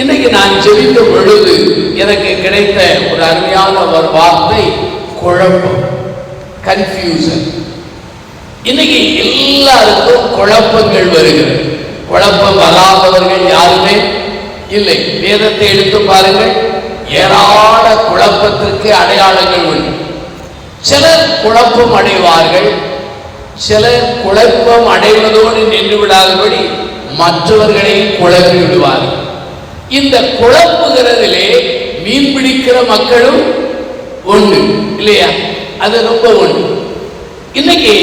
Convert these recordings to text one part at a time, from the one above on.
இன்னைக்கு நான் ஜெபித்த பொழுது எனக்கு கிடைத்த ஒரு அருமையான ஒரு வார்த்தை குழப்பம், கன்ஃபியூஷன். இன்னைக்கு எல்லாருக்கும் குழப்பங்கள் வருகிறது. குழப்பம் வராதவர்கள் யாருமே இல்லை. வேதத்தை எடுத்து பாருங்கள், ஏராள குழப்பத்திற்கு அடையாளங்கள் உண்டு. சிலர் குழப்பம் அடைவார்கள், சிலர் குழப்பம் அடைவதோடு நின்று விடாதபடி மற்றவர்களையும் குழப்பி விடுவார்கள். இந்த குழப்புகிறதிலே மீன் பிடிக்கிற மக்களும் உண்டு இல்லையா? அது ரொம்ப உண்டு. இன்னைக்கு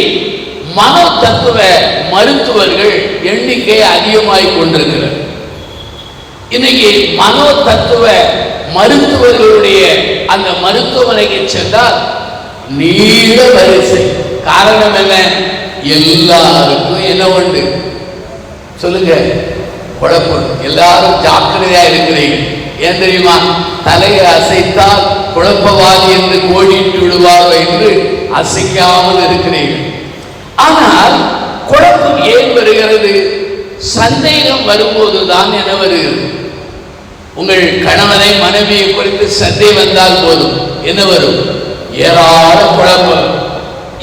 மன தத்துவ மருத்துவர்கள் எண்ணிக்கை அதிகமாய் கொண்டிருக்கிறது. இன்னைக்கு மனோ தத்துவ மருத்துவர்களுடைய அந்த மருத்துவமனைக்கு சென்றால் நீண்ட வரிசை. காரணம் என்ன? எல்லாருக்கும் என்ன உண்டு சொல்லுங்க? குழப்பம். எல்லாரும் ஜாக்கிரதையா இருக்கிறீர்கள். ஏன் தெரியுமா? தலையை அசைத்தால் குழப்பவாதி என்று கோடிட்டு விடுவாரோ என்று அசைக்காமல் இருக்கிறீர்கள். ஆனால் குழப்பம் ஏன் வருகிறது? சந்தேகம் வரும்போதுதான் என்ன வருகிறது? உங்கள் கணவனை மனைவியை குறித்து சந்தேகம் வந்தால் போதும், என்ன வரும்? ஏராள குழப்பம்.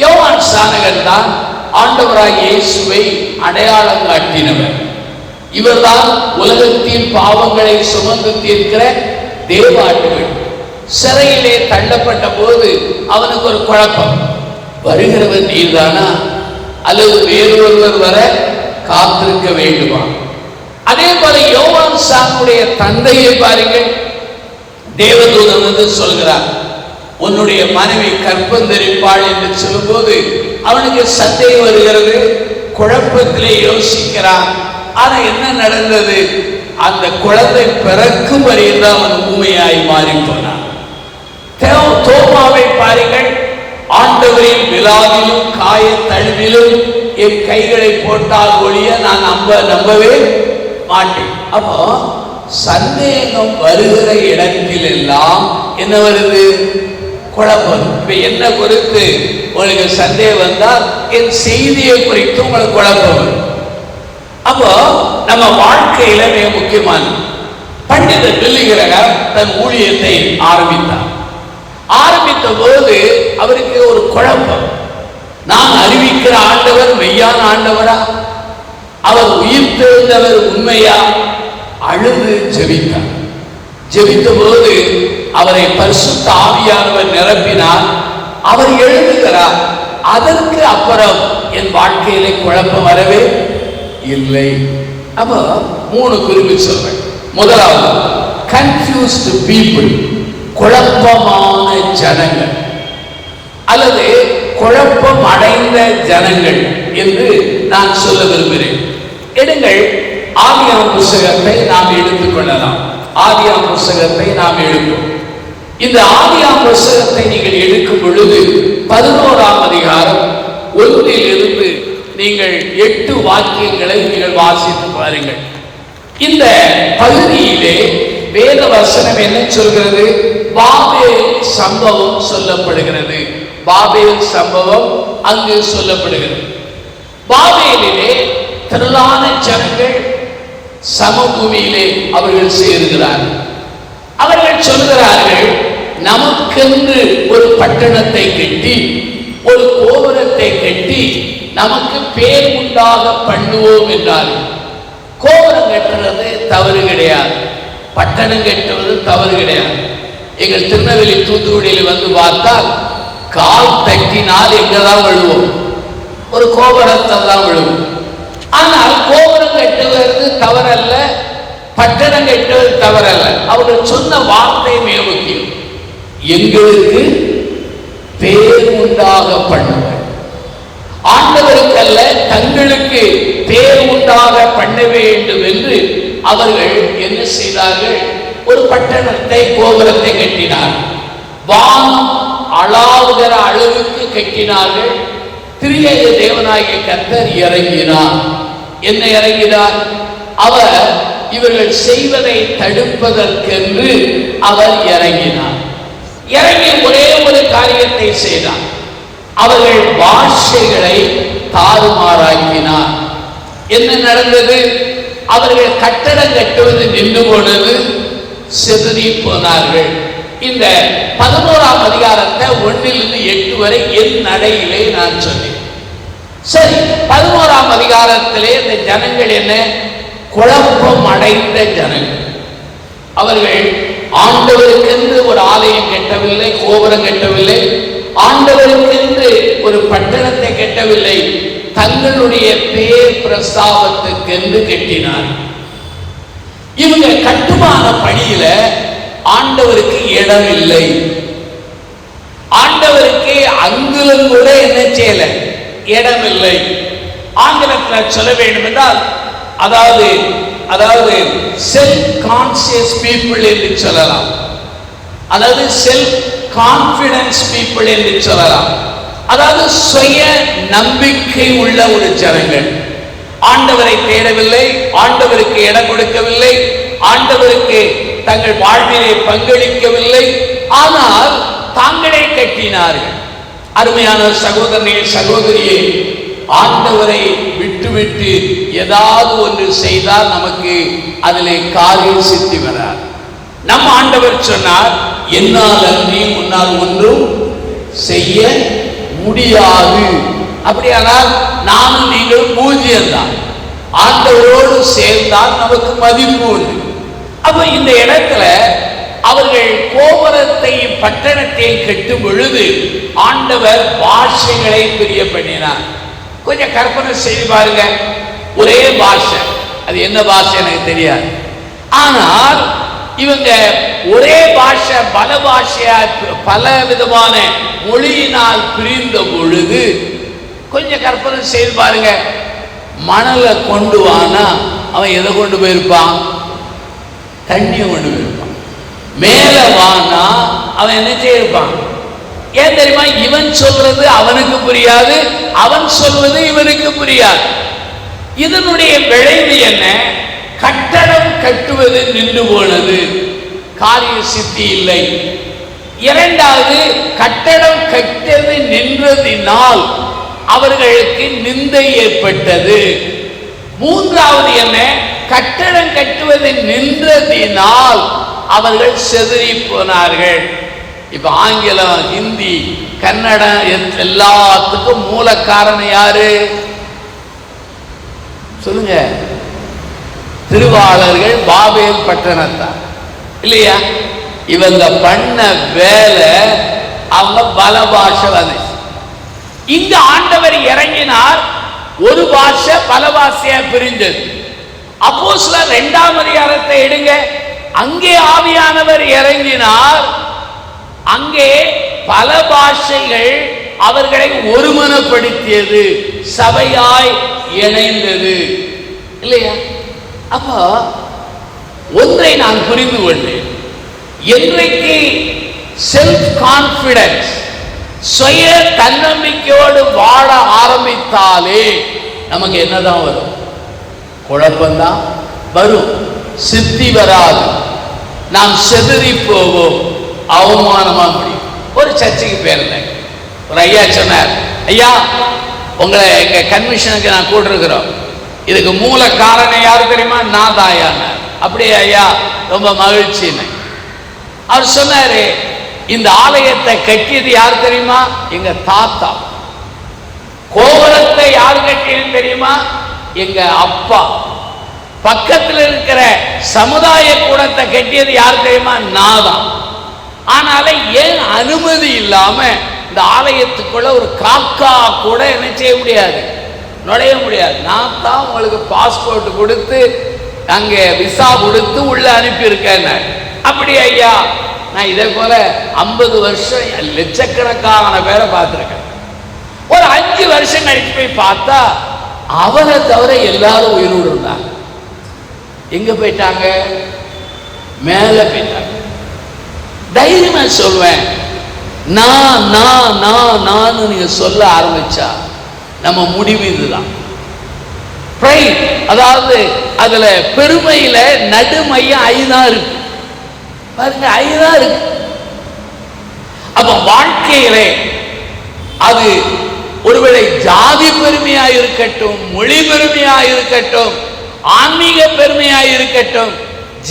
யோவான் ஸ்நானகன் தான் ஆண்டவராகிய இயேசுவை அடையாளம் காட்டினவர். இவர்தான் உலகத்தின் பாவங்களை சுமந்து தீர்க்கிற தேவாட்டுகள். சிறையிலே தள்ளப்பட்ட போது அவனுக்கு ஒரு குழப்பம், வருகிறவர் நீர்தானா அல்லது வேறு ஒருவர் வர காத்திருக்க வேண்டுமா? அதே போல யோவான் சானுடைய தந்தையை பாருங்கள். தேவதூதன் வந்து சொல்கிறார், உன்னுடைய மனைவி கற்பந்தரிப்பாள் என்று சொல்லும்போது அவனுக்கு சந்தேகம் வருகிறது, குழப்பத்திலே யோசிக்கிறான். ஆனா என்ன நடந்தது? அந்த குழந்தை பிறக்கும் வரையில் அவன் ஊமையாய் மாறி போனான். தோமாவை பாருங்கள், ஆண்டவரின் விழாவிலும் காய தழுவிலும் என் கைகளை போட்டால் ஒழிய நான் நம்பவே மாட்டேன். அப்போ சந்தேகம் வருகிற இடத்தில் எல்லாம் என்ன வருது? குழப்பம். இப்ப என்ன குறித்து உங்களுக்கு சந்தேகம் வந்தால் என் செய்தியை குறித்து உங்களுக்கு குழப்பம் வரும். அப்போ நம்ம வாழ்க்கையில மிக முக்கியமான பண்டிதர் பில்லிகிரகர் தன் ஊழியத்தை ஆரம்பித்தார். ஆரம்பித்த போது அவருக்கு ஒரு குழப்பம். நான் அறிவிக்கிற ஆண்டவர் மெய்யான ஆண்டவரா? அவர் உயிர் தெழுந்தவர் உண்மையா? அழுது ஜெபித்தார். ஜெபித்த போது அவரை பரிசுத்த ஆவியானவர் நிரப்பினார். அவர் எழுதுகிறார், அதற்கு அப்புறம் என் வாழ்க்கையிலே குழப்பம் வரவே இல்லை. அப்ப 3 குறிப்பு சொல்றேன். முதலாவது, கன்ஃபியூஸ்டு பீப்புள், குழப்பமான ஜனங்கள் அல்லது குழப்பம் அடைந்த ஜனங்கள் என்று நான் சொல்ல விரும்புகிறேன். எடுங்கள், ஆதியாகம புத்தகத்தை நாம் எடுத்துக்கொள்ளலாம். ஆதியாகம புத்தகத்தை நாம் எடுப்போம். இந்த ஆதியாகம புத்தகத்தை நீங்கள் எடுக்கும் பொழுது 11ஆம் அதிகாரம் 1 நீங்கள் 8 வாக்கியங்களை நீங்கள் வாசித்து பாருங்கள். இந்த பகுதியிலே வேத வசனம் என்ன சொல்கிறது? பாபேல் சம்பவம் சொல்லப்படுகிறது. பாபேல் சம்பவம் அங்கு சொல்லப்படுகிறது. பாபேலிலே திரளான ஜனங்கள் சமபூமியிலே அவர்கள் சேர்கிறார்கள். அவர்கள் சொல்கிறார்கள், நமக்கென்று ஒரு பட்டணத்தை கட்டி, ஒரு கோபுரத்தை கட்டி நமக்கு பேர் உண்டாக பண்ணுவோம் என்றார்கள். கோபுரம் கட்டுறது தவறு கிடையாது, பட்டணம் கட்டுவது தவறு கிடையாது. எங்கள் திருநெல்வேலி தூத்துக்குடியில் வந்து பார்த்தால் கால் தட்டினால் எங்கதான் விழுவோம்? ஒரு கோபுரத்தை தான் விழுவோம். ஆனால் கோபுரம் கட்டுவது தவறல்ல, பட்டணம் கட்டுவது தவறல்ல. அவர்கள் சொன்ன வார்த்தை மிக முக்கியம். எங்களுக்கு பேர் உண்டாக பண்ணுவார். ஆண்டவருக்கல்ல, தங்களுக்கு பேர் உண்டாக பண்ண வேண்டும் என்று அவர்கள் என்ன செய்தார்கள்? ஒரு பட்டணத்தை, கோபுரத்தை கட்டினார். வானம் அளாவுகிற அளவுக்கு கட்டினார்கள். திரியேக தேவனாகிய கர்த்தர் இறங்கினார். என்ன இறங்கினார்? அவர் இவர்கள் செய்வதை தடுப்பதற்கென்று அவர் இறங்கினார். இறங்கி ஒரே ஒரு காரியத்தை செய்தார். அவர்கள் பாஷைகளை தாறுமாறாக்கினார். என்ன நடந்தது? அவர்கள் கட்டடம் கட்டுவது நின்று போனது, சிதறி போனார்கள். இந்த 11ஆம் அதிகாரத்தை 1 to 8 வரை என் நடையிலே நான் சொன்னேன். சரி, 11ஆம் அதிகாரத்திலே இந்த ஜனங்கள் என்ன? குழப்பம் அடைந்த ஜனங்கள். அவர்கள் ஆண்டவருக்கென்று ஒரு ஆலயம் கட்டவில்லை, கோபுரம் கட்டவில்லை, ஆண்டவருக்கென்று ஒரு பட்டணத்தை கட்டவில்லை, தங்களுடைய பேர் பிரஸ்தாபத்துக்கென்று கட்டினார். இவங்க கட்டுமான பணியில ஆண்டவருக்கு இடம் இல்லை. ஆண்டவருக்கு அங்குலம் கூட என்ன செய்யல, இடம் இல்லை. ஆங்கிலத்தில் சொல்ல வேண்டும் என்றால் அதாவது செல்ஃப் கான்சியஸ் பீப்புள் என்று சொல்லலாம், அதாவது செல்ஃப் கான்பிடன்ஸ் பீப்புள் என்று சொல்லலாம். அதாவது சுய நம்பிக்கை உள்ள ஒரு ஜனங்கள். ஆண்டவரை தேடவில்லை, ஆண்டவருக்கு இடம் கொடுக்கவில்லை, ஆண்டவருக்கு தங்கள் வாழ்விலே பங்களிக்கவில்லை, ஆனால் தாங்களே கட்டினார்கள். அருமையான சகோதரனே, சகோதரியே, ஆண்டவரை விட்டுவிட்டு ஏதாவது ஒன்று செய்தால் நமக்கு அதிலே காரியம் சித்தி வராது. நம் ஆண்டவர் சொன்னார், என்னால் அன்றி உன்னால் ஒன்றும் செய்ய முடியாது. அப்படியானால் நானும் நீங்களும் பூஜ்யம் தான். ஆண்டவரோடு சேர்ந்தால் நமக்கு மதிப்பு உண்டு. அப்ப இந்த இடத்துல அவர்கள் கோபுரத்தையும் பட்டணத்தையும் கட்டும் பொழுது ஆண்டவர் பாஷைகளை பிரிய பண்ணினார். கொஞ்சம் கற்பனை செய்து பாருங்க. ஒரே பாஷை, அது என்ன பாஷை எனக்கு தெரியாது, ஆனால் இவங்க ஒரே பாஷை பல பாஷையா பல விதமான மொழியினால் பிரிந்த பொழுது கொஞ்சம் கற்பனை செய்து பாருங்க. மணலை கொண்டு வானா அவன் எதை கொண்டு போயிருப்பான்? தண்ணியை கொண்டு போயிருப்பான். மேல வானா அவன் என்ன செய்யிருப்பான்? ஏன் தெரியுமா? இவன் சொல்றது அவனுக்கு புரியாது, அவன் சொல்வது இவனுக்கு புரியாது. இதனுடைய விளைவு என்ன? கட்டடம் கட்டுவது நின்று போனது, காரிய சித்தி இல்லை. இரண்டாவது, கட்டடம் கட்டது நின்றதினால் அவர்களுக்கு நிந்தை ஏற்பட்டது. மூன்றாவது என்ன? கட்டடம் கட்டுவது நின்றதினால் அவர்கள் செதறி போனார்கள். இப்ப ஆங்கிலம், ஹிந்தி, கன்னடம் எல்லாத்துக்கும் மூல காரணம் யாரு சொல்லுங்க? திருவாளர்கள், பாபேல் பட்டணத்தான் இல்லையா? இவங்க பண்ண வேலை, அவங்க பல பாஷை வந்துச்சு. இங்க ஆண்டவர் இறங்கினார், ஒரு பாஷை பல பாஷையா பிரிஞ்சது. அப்போஸ்தலர் 2ஆம் அதிகாரத்தை எடுங்க, அங்கே ஆவியானவர் இறங்கினார், அங்கே பல பாஷைகள் அவர்களை ஒருமனப்படுத்தியது, சபையாய் இணைந்தது இல்லையா? அப்போ ஒன்றை நான் புரிந்து கொண்டேன். என்றைக்கு செல்ஃப் கான்பிடன்ஸ், சுய தன்னம்பிக்கையோடு வாழ ஆரம்பித்தாலே நமக்கு என்னதான் வரும்? குழப்பம்தான் வரும், சித்தி வராது, நாம் செதறி போவோம், அவமானமா முடியும். ஒரு சர்ச்சைக்கு போயிருந்தேன், ஒரு ஐயா சொன்னார், ஐயா உங்களை எங்க கன்வென்ஷனுக்கு நான் கூட்டிருக்கிறோம், இதுக்கு மூல காரணம் யாரு தெரியுமா? நான் தான் ஐயா. அப்படியே ஐயா, ரொம்ப மகிழ்ச்சின்னு அவர் சொன்னாரு. இந்த ஆலயத்தை கட்டியது யார் தெரியுமா? எங்க தாத்தா. கோபுரத்தை யார் கட்டியது தெரியுமா? எங்க அப்பா. பக்கத்தில் இருக்கிற சமுதாய கூடத்தை கட்டியது யார் தெரியுமா? நான் தான். ஆனால ஏன் அனுமதி இல்லாம இந்த ஆலயத்துக்குள்ள ஒரு காக்கா கூட என்ன செய்ய முடியாது, நுழைய முடியாது. நான் தான் உங்களுக்கு பாஸ்போர்ட் கொடுத்து அங்கே விசா கொடுத்து உள்ள அனுப்பியிருக்கேன். அப்படி ஐயா, நான் இதே போல 50 வருஷம் லட்சக்கணக்கான பேரை பார்த்துருக்கேன். ஒரு 5 வருஷம் கழிச்சு போய் பார்த்தா அவரை தவிர எல்லாரும் உயிரோடு இருந்தாங்க. எங்க போயிட்டாங்க? மேல போயிட்டாங்க. தைரியமா சொல்வேன், நான் நான் நான் நான் நீங்க சொல்ல ஆரம்பிச்சா நம்ம முடிவு இதுதான். அதாவது அதுல பெருமையில நடுமையம் ஐநா இருக்கு பாருங்க, ஐநா இருக்கு. அப்ப வாழ்க்கையிலே அது ஒருவேளை ஜாதி பெருமையா இருக்கட்டும், மொழி பெருமையா இருக்கட்டும், ஆன்மீக பெருமையாய் இருக்கட்டும்,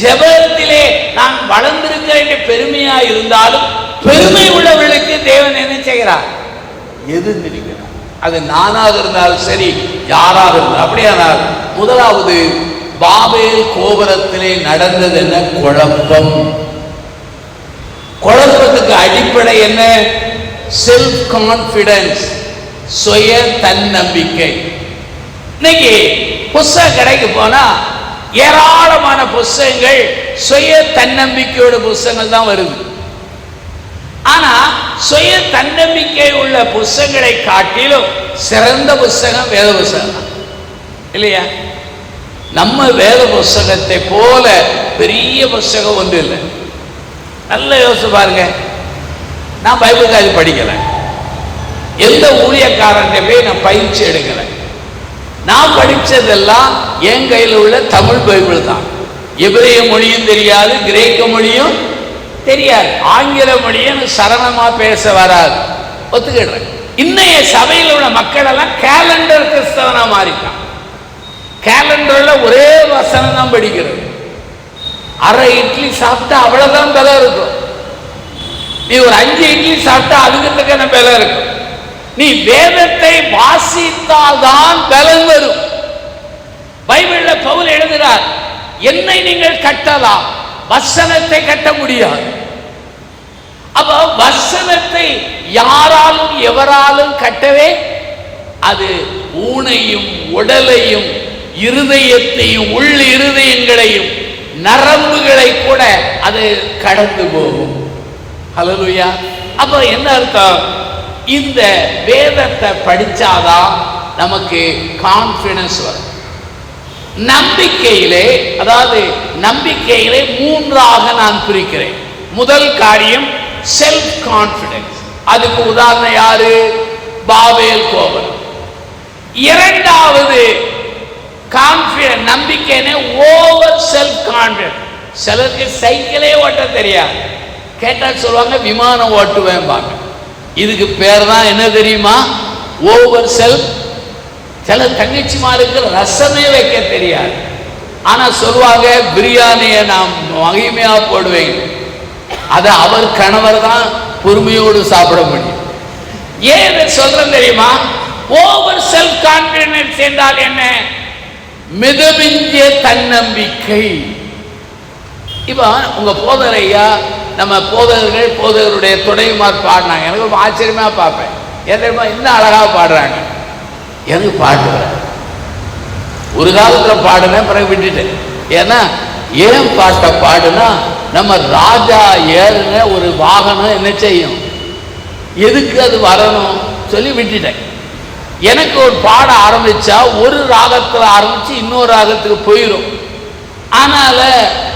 ஜெபத்திலே நான் வளர்ந்திருக்கிறேன் பெருமையாய் இருந்தாலும், பெருமை உள்ளவர்களுக்கு தேவன் என்ன செய்கிறார்? எதிர்த்திருக்கிறார். அது நானாக இருந்தாலும் சரி, யாராக இருந்தாலும். அப்படியானால் முதலாவது பாபேல் கோபுரத்திலே நடந்தது என்ன? குழப்பம். குழப்பத்துக்கு அடிப்படை என்ன? செல்ஃப் கான்பிடன்ஸ், சுய தன்னம்பிக்கை. இன்னைக்கு புஸ்தக கடைக்கு போனா ஏராளமான புஸ்தகங்கள் சுய தன்னம்பிக்கையோட புஸ்தகங்கள் தான் வருது. ஆனா சுய தன்னம்பிக்கை உள்ள புஸ்தகங்களை காட்டிலும் சிறந்த புஸ்தகம் வேத புஸ்தகம் இல்லையா? நம்ம வேத புஸ்தகத்தை போல பெரிய புஸ்தகம் ஒன்று இல்லை. நல்ல யோசிச்சு பாருங்க. நான் பைபிள் காது படிக்கல, எந்த ஊழியக்காரன் போய் நான் பயிற்சி எடுக்கல. நான் படித்ததெல்லாம் என் கையில் உள்ள தமிழ் பைபிள் தான். எபிரேய மொழியும் தெரியாது, கிரேக்க மொழியும் தெரியாது, ஆங்கில மொழியும் சரணமா பேச வராது. ஒத்துக்கிடுறேன். இன்னைய சபையில் உள்ள மக்கள் எல்லாம் கேலண்டர் கிறிஸ்தவனா மாறிட்டான். கேலண்டர்ல ஒரே வசனம் தான் படிக்கிறது. அரை இட்லி சாப்பிட்டா அவ்வளவுதான் பல இருக்கும். நீ ஒரு 5 இட்லி சாப்பிட்டா அதுக்கு தக்க பலம் இருக்கும். நீ வேதத்தை வாசித்தால்தான் பலம் வரும். பைபிள்ல பவுல் எழுதுகிறார், என்னை நீங்கள் கட்டலாம், வசனத்தை கட்ட முடியாது. அப்ப வசனத்தை யாராலும் எவராலும் கட்டவே, அது ஊனையும் உடலையும் இருதயத்தையும் உள் இருதயங்களையும் நரம்புகளை கூட அது கடந்து போகும். ஹல்லேலூயா. அப்ப என்ன அர்த்தம்? இந்த வேதத்தை படிச்சாதான் நமக்கு கான்பிடன்ஸ் வரும். நம்பிக்கையிலே, அதாவது நம்பிக்கையிலே 3ஆக நான் பிரிக்கிறேன். முதல் காரியம் செல்ஃப் கான்பிடன்ஸ். அதுக்கு உதாரணம் யாரு? பாபேல் கோபுரம். இரண்டாவது கான்பிடன்ஸ், நம்பிக்கைன்னு ஓவர் செல்ஃப் கான்பிடன்ஸ். சிலருக்கு சைக்கிளே ஓட்ட தெரியாது, கேட்டா சொல்லுவாங்க விமானம் ஓட்டுவேன் பாங்க. இதுக்கு பேர் தான் என்ன தெரியுமா? Over self. சில தங்கச்சிமாருக்கு ரசமே வைக்க தெரியாது, ஆனா சொல்லுவாங்க பிரியாணியை நான் மகிமையா போடுவேன். அதை அவர் கணவர் தான் பொறுமையோடு சாப்பிட முடியும். ஏன் சொல்றேன் தெரியுமா? ஓவர் செல்ஃப் கான்பிடன்ஸ் என்றால் என்ன? மிதமிஞ்சிய தன்னம்பிக்கை. இப்ப உங்க போதரையா, நம்ம போதகர்கள், போதகருடைய துணைமார் பாடினாங்க. எனக்கு ரொம்ப ஆச்சரியமா பார்ப்பேன். ஏன் தெரியுமா? இன்னும் அழகா பாடுறாங்க. எனக்கு பாட்டு ஒரு காலத்துல பாடுனேன், பிறகு விட்டுட்டேன். ஏன்னா ஏன் பாட்டை பாடுனா, நம்ம ராஜா ஏறுன ஒரு வாகனம் என்ன செய்யும், எதுக்கு அது வரணும் சொல்லி விட்டுட்டேன். எனக்கு ஒரு பாட ஆரம்பிச்சா ஒரு ராகத்துல ஆரம்பிச்சு இன்னொரு ராகத்துக்கு போயிடும். ஆனால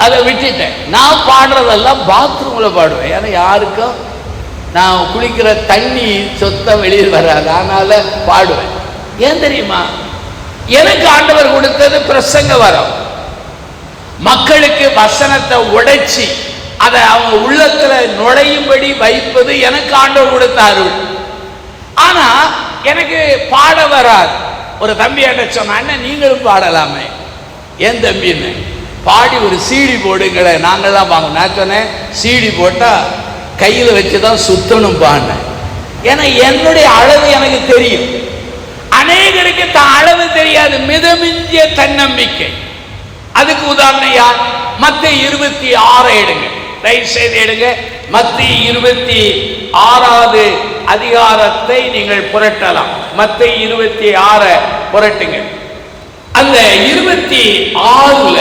அதை விட்டுட்டேன். நான் பாடுறதெல்லாம் பாத்ரூம்ல பாடுவேன். ஏன்னா யாருக்கும் நான் குளிக்கிற தண்ணி சொத்தம் வெளியில் வராது, அதனால பாடுவேன். ஏன் தெரியுமா? எனக்கு ஆண்டவர் கொடுத்தது பிரசங்க வரம். மக்களுக்கு வசனத்தை உடைச்சி அதை அவங்க உள்ளத்துல நுழையும்படி வைப்பது எனக்கு ஆண்டவர் கொடுத்த அருள். ஆனா எனக்கு பாட வராது. ஒரு தம்பி என்ன சொன்ன, அண்ணன் நீங்களும் பாடலாமே. ஏன் தம்பின்னு பாடி ஒரு சீடி போடுங்களே, நாங்கள்லாம் வாங்க. நான் சொன்னேன் சீடி போட்டா கையில் வச்சுதான் சுத்தணும் பாடினேன். ஏன்னா என்னுடைய அளவு எனக்கு தெரியும், அநேகருக்கு தான் அளவு தெரியாது. மிதமிஞ்சிய தன்னம்பிக்கை. அதுக்கு உதாரணம் யார்? மத்தேயு 26 எடுங்க, தயவு செய்து எடுங்க. மத்தேயு 26 அதிகாரத்தை நீங்கள் புரட்டலாம். மத்தேயு 26 புரட்டுங்க. அந்த 26ல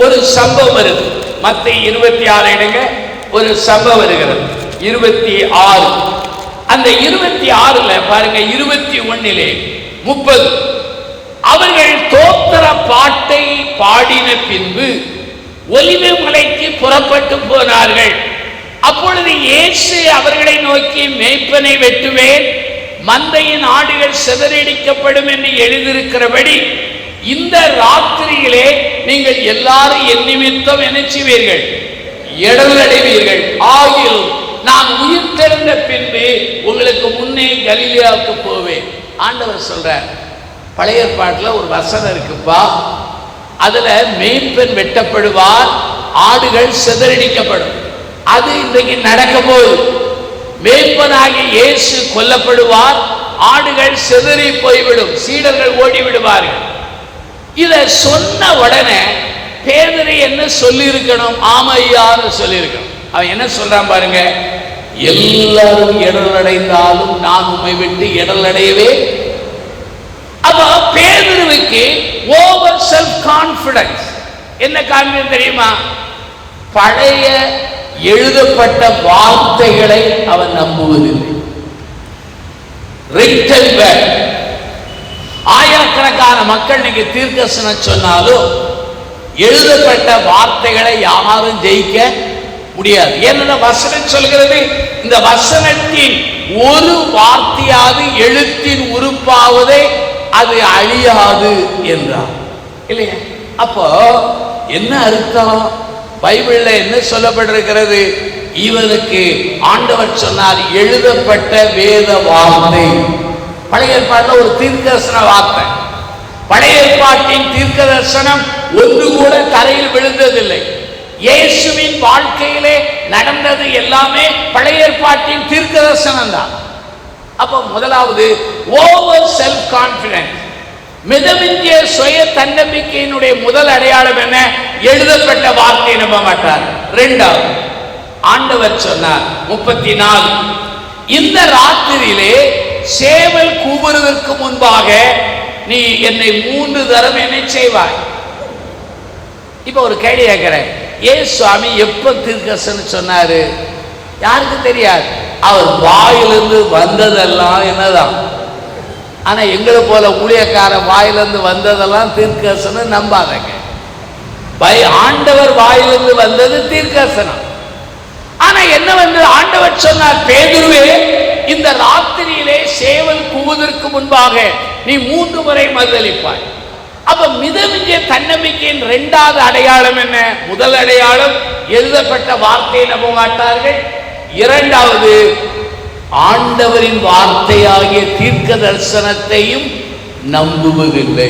ஒரு சம்பவம் வருது. மத்தேயு 26 எடுங்க, ஒரு சம்பவம் வருகிறது. 26 அந்த 26ல பாருங்க, 21லே 30 அவர்கள் தோத்திர பாட்டை பாடின பின்பு ஒலிவ மலைக்கு புறப்பட்டு போனார்கள். அப்பொழுது இயேசு அவர்களை நோக்கி, மேய்ப்பனை வெட்டுவேன், மந்தையின் ஆடுகள் சிதறடிக்கப்படும் என்று எழுதியிருக்கிறபடி இந்த ராத்திரியிலே நீங்கள் எல்லாரும் என் நிமித்தம் என்ன செய்வீர்கள்? இடரடைவீர்கள். ஆகில் நான் உயிர் தெழுந்த பின்பு உங்களுக்கு முன்னே கலிலேயாவுக்கு போவேன். ஆண்டவர் சொல்றார். பழைய ஏற்பாட்டில் ஒரு வசனம் இருக்குப்பா, அதுல மேய்ப்பன் வெட்டப்படுவார், ஆடுகள் சிதறடிக்கப்படும். அது இன்றைக்கு நடக்க போகுது. மேய்ப்பனாகிய இயேசு கொல்லப்படுவார், ஆடுகள் சிதறி போய்விடும், சீடர்கள் ஓடி விடுவார்கள். இத சொன்ன உடனே பேதுரு என்ன சொல்லி இருக்கணும்? ஆமையான்னு சொல்லி இருக்கணும். அவன் என்ன சொல்றான் பாருங்க, எல்லாரும் இடரடைந்தாலும் நான் உம்மை விட்டு இடரடையவே. அப்ப பேதுருவுக்கு ஓவர் செல்ஃப் கான்பிடன்ஸ். என்ன காரணம் தெரியுமா? பழைய எழுதப்பட்ட வார்த்தைகளை அவன் நம்புவதில்லை. Return word. ஆயிரக்கணக்கான மக்கள் நீங்க தீர்க்கதரிசனம் சொன்னாலும் எழுதப்பட்ட வார்த்தைகளை யாரும் ஜெயிக்க முடியாது. ஏன்னா வசனம் சொல்கிறது, இந்த வசனத்தின் ஒரு வார்த்தையாவது எழுத்தின் உறுப்பாவதே அது அழியாது என்றார் இல்லையா? அப்போ என்ன அர்த்தம்? பைபிள்ல என்ன சொல்லப்பட்டிருக்கிறது? இவனுக்கு ஆண்டவர் சொன்னார் எழுதப்பட்ட வேத வார்த்தை. பழைய ஏற்பாட்டில் ஒரு தீர்க்கதரிசன வார்த்தை. பழைய ஏற்பாட்டின் தீர்க்கதரிசனம் ஒன்று கூட கரையில் விழுந்ததில்லை. இயேசுவின் வாழ்க்கையிலே நடந்தது எல்லாமே பழைய ஏற்பாட்டின் தீர்க்கதரிசனம் தான். அப்போ முதலாவது ஓவர் செல்ஃப் கான்பிடன்ஸ், மிதமிஞ்சிய சுய தன்னம்பிக்கையினுடைய முதல் அடையாளம் என்ன? எழுதப்பட்ட வார்த்தையை நம்ப மாட்டார். இரண்டாவது, ஆண்டவர் சொன்னார் 34, இந்த ராத்திரியிலே சேவல் கூவுவதற்கு முன்பாக நீ என்னை 3 தரம் என்ன செய்வாய்? இப்ப ஒரு கேள்வி கேட்கிறேன், ஏன் சுவாமி எப்ப தீர்க்கதரிசனம் சொன்னாரு? யாருக்கு தெரியாது. அவர் வாயிலிருந்து வந்ததெல்லாம் என்னதான். ஆனா எங்களை போல ஊழியக்கார வாயிலிருந்து வந்ததெல்லாம் தீர்க்கதரிசனம் நம்பாதங்க. ஆண்டவர் வாயிலிருந்து வந்தது தீர்க்கதரிசனம். ஆனா என்ன வந்து ஆண்டவர் சொன்னார், பேதுருவே இந்த ராத்திரியிலே சேவல் கூவுவதற்கு முன்பாக நீ 3 முறை மறுதலிப்பாய். அப்ப மிதமிஞ்சிய தன்னம்பிக்கையின் இரண்டாவது அடையாளம் என்ன? முதல் அடையாளம் எழுதப்பட்ட வார்த்தையை நம்ப மாட்டார்கள். இரண்டாவது, ஆண்டவரின் வார்த்தையாகிய தீர்க்க தரிசனத்தையும் நம்புவதில்லை.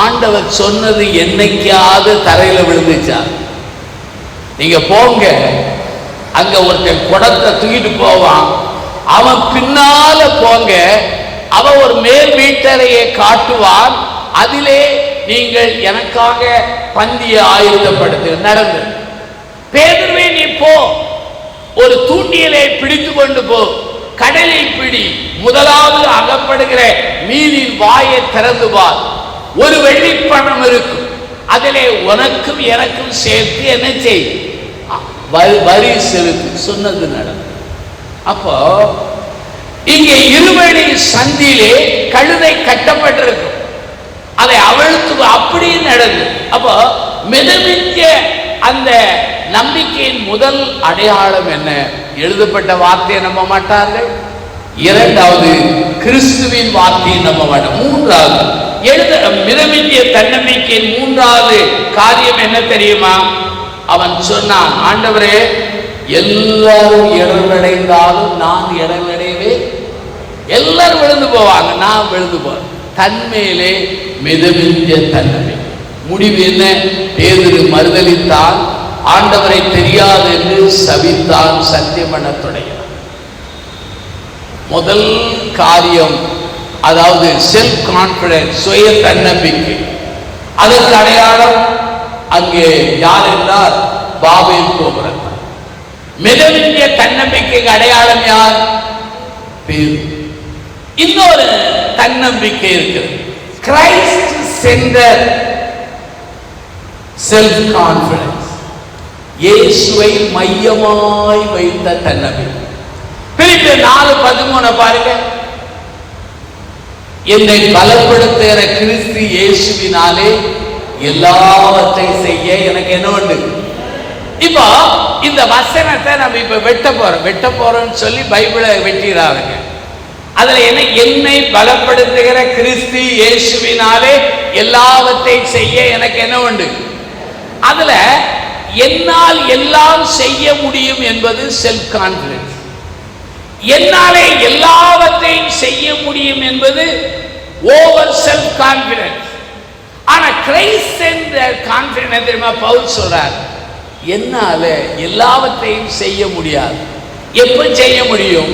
ஆண்டவர் சொன்னது என்னைக்காவது தரையில விழுந்துச்சா? நீங்க போங்க, அங்க ஒருத்தன் குடத்தை தூக்கிட்டு போவான், அவன் பின்னால போங்க, அவன் ஒரு மேல் வீட்டறையை காட்டுவான், அதிலே நீங்கள் எனக்காக பந்தியை ஆயுதப்படுத்து. நடந்தது. பேதுருவே நீ போ, ஒரு தூண்டியலை பிடித்து கொண்டு போ, கடலில் பிடி, முதலாவது அகப்படுகிற மீனின் வாயை திறந்து பார், ஒரு வெள்ளிப்பணம் இருக்கும், அதிலே உனக்கும் எனக்கும் சேர்த்து என்ன செய், வரி செலுத்து. சொன்னது நடந்தது. அப்போ இங்கே இருவழி சந்தியிலே கழுதை கட்டப்பட்டிருக்கும், அதை அவிழ்த்து அப்படி நடந்தது. அப்போ மிதமிஞ்ச அந்த நம்பிக்கையின் முதல் அடையாளம் என்ன? எழுதப்பட்ட வார்த்தையை நம்ப மாட்டார்கள். இரண்டாவது, கிறிஸ்துவின் வார்த்தையை நம்ப மாட்டார். மூன்றாவது, மிதமிஞ்சிய தன்னம்பிக்கையின் மூன்றாவது காரியம் என்ன தெரியுமா? அவன் சொன்னான், ஆண்டவரே எல்லாரும் இடரடைந்தாலும் நான் இடரடையவே. எல்லாரும் விழுந்து போவாங்க, நான் விழுந்து போவேன். தன்மேலே மிதமிஞ்சிய தன்னம்பிக்கை. முடிவு என்ன? பேதுரு மறுதலித்தான், ஆண்டவரை தெரியாது என்று சபித்தான், சத்தியம் பண்ண தொடங்கினான். முதல் காரியம், அதாவது செல்ஃப் கான்பிடன்ஸ், சுய தன்னம்பிக்கை. அதற்கு அடையாளம் அங்கே யார் என்றால் பாபேல் கோபுரம். மிதமிஞ்சிய தன்னம்பிக்கைக்கு அடையாளம் யார்? பேதுரு. இன்னொரு தன்னம்பிக்கை இருக்கிறது, கிரைஸ்ட் சென்டர் செல்ஃப் கான்பிடன்ஸ், இயேசுவை மையமாய் வைத்த தன்னம்பிக்கை. பிலிப்பியர் 4:13 பாருங்க, என்னை பலப்படுத்துகிற கிறிஸ்து இயேசுவினாலே எல்லாவற்றையும் செய்ய எனக்கு என்ன உண்டு. இப்போ இந்த வசனத்தை நம்ம இப்ப வெட்ட போறோம்னு சொல்லி பைபிளை வெட்டிடுறாங்க. அதுல என்ன? என்னை பலப்படுத்துகிற கிறிஸ்து இயேசுவினாலே எல்லாவற்றையும் செய்ய எனக்கு என்ன உண்டு. அதுல என்னால் எல்லாம் செய்ய முடியும் என்பது செல்ஃப் கான்பிடன்ஸ். என்னாலே எல்லாவற்றையும் செய்ய முடியும் என்பது ஓவர் செல்ஃப் கான்பிடன்ஸ். ஆனா கிரைஸ்ட் என்ற கான்ஃபிடன்ஸ் தெரியுமா பவுல் சொல்றார், என்னால எல்லாவற்றையும் செய்ய முடியாது. எப்ப செய்ய முடியும்?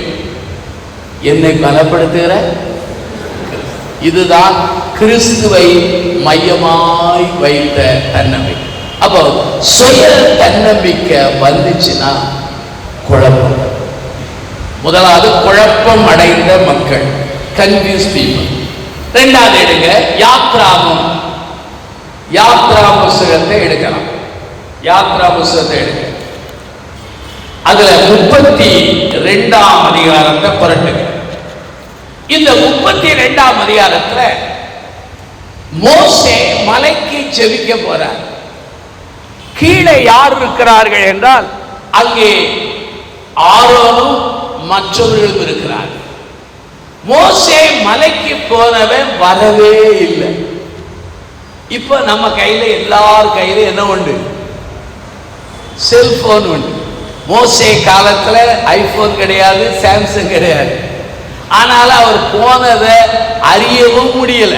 என்னை பலப்படுத்துகிற. இதுதான் கிறிஸ்துவை மையமாய் வைத்த தன்னம்பிக்கை. அப்போ சுய தன்னம்பிக்கை வந்துச்சுன்னா குழப்பம். முதலாவது குழப்பம் அடைந்த மக்கள், கன்ஃபியூஸ் பீப்புள். ரெண்டாவது எடுங்க யாத்ராமம். யாத்ரா புஸ்தகத்தை எடுக்கலாம். யாத்ரா புஸ்தகத்தை எடுங்க. அதுல 32ஆம் அதிகாரத்தை புரட்டுங்க. இந்த 32ஆம் அதிகாரத்துல மோசே மலைக்கு ஜெபிக்க போறார். கீழே யார் இருக்கிறார்கள் என்றால் அங்கே ஆரோனும் மற்றவர்களும் இருக்கிறார்கள். மோசே மலைக்கு போனவன் வரவே இல்லை. இப்ப நம்ம கையில எல்லார் கையில என்ன உண்டு? செல்போன் உண்டு. மோசே காலத்துல ஐபோன் கிடையாது, சாம்சங் கிடையாது. ஆனால் அவர் போனதை அறியவும் முடியல.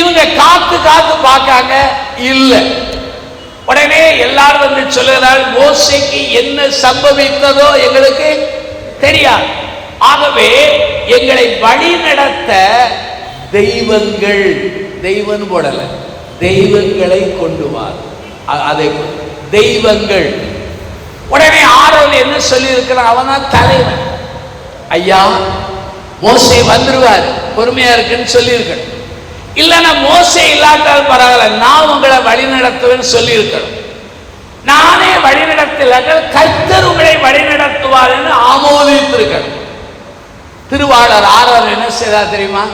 இவங்க காத்து காத்து பார்க்காங்க, இல்லை. உடனே எல்லாரும் வந்து சொல்லுகிறார், மோசேக்கு என்ன சம்பவித்ததோ எங்களுக்கு தெரியாது. ஆகவே எங்களை வழி நடத்த தெய்வங்கள், தெய்வம் போடல, தெய்வங்களை கொண்டு வார். அதை தெய்வங்கள். உடனே ஆரோன் என்ன சொல்லி இருக்கிறான்? அவன் தான் தலைவன். ஐயா மோசே வந்துருவார், பொறுமையா இருக்குன்னு சொல்லி இருக்கணும். இல்லைன்னா மோசே இல்லாட்டால் பரவாயில்ல, நான் உங்களை வழி நடத்துவேன்னு சொல்லி இருக்கணும். நானே வழி நடத்தலார்கள், கர்த்தர் உங்களை வழி நடத்துவார் என்று ஆமோதித்திருக்கணும். திருவாளர் ஆரோன் என்ன செய்தா தெரியுமா?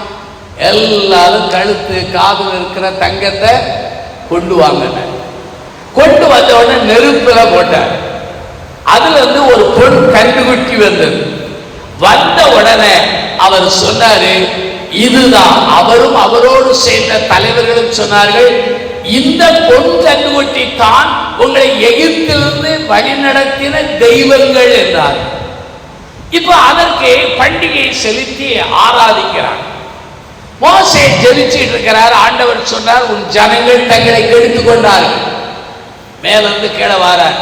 எல்லாரும் கழுத்து காதில் இருக்கிற தங்கத்தை கொண்டு வாங்க. கொண்டு வந்த உடனே நெருப்புல போட்டார். அதுல இருந்து ஒரு பொன் கண்டுகுட்டி வந்தது. வந்த உடனே அவர் சொன்னாரு, இதுதான். அவரும் அவரோடு சேர்ந்த தலைவர்களும் சொன்னார்கள், இந்த பொன் கண்டுகுட்டி தான் உங்களை எகிப்திலிருந்து வழிநடத்தின தெய்வங்கள் என்றார். இப்ப அதற்கு பண்டிகையை செலுத்தி ஆராதிக்கிறார். மோசே ஜெபிச்சிட்டு இருக்கிறார். ஆண்டவர் சொன்னார், உன் ஜனங்கள் தங்களை கெடுத்துக் கொண்டார்கள். மேலிருந்து கீழே வாரார்.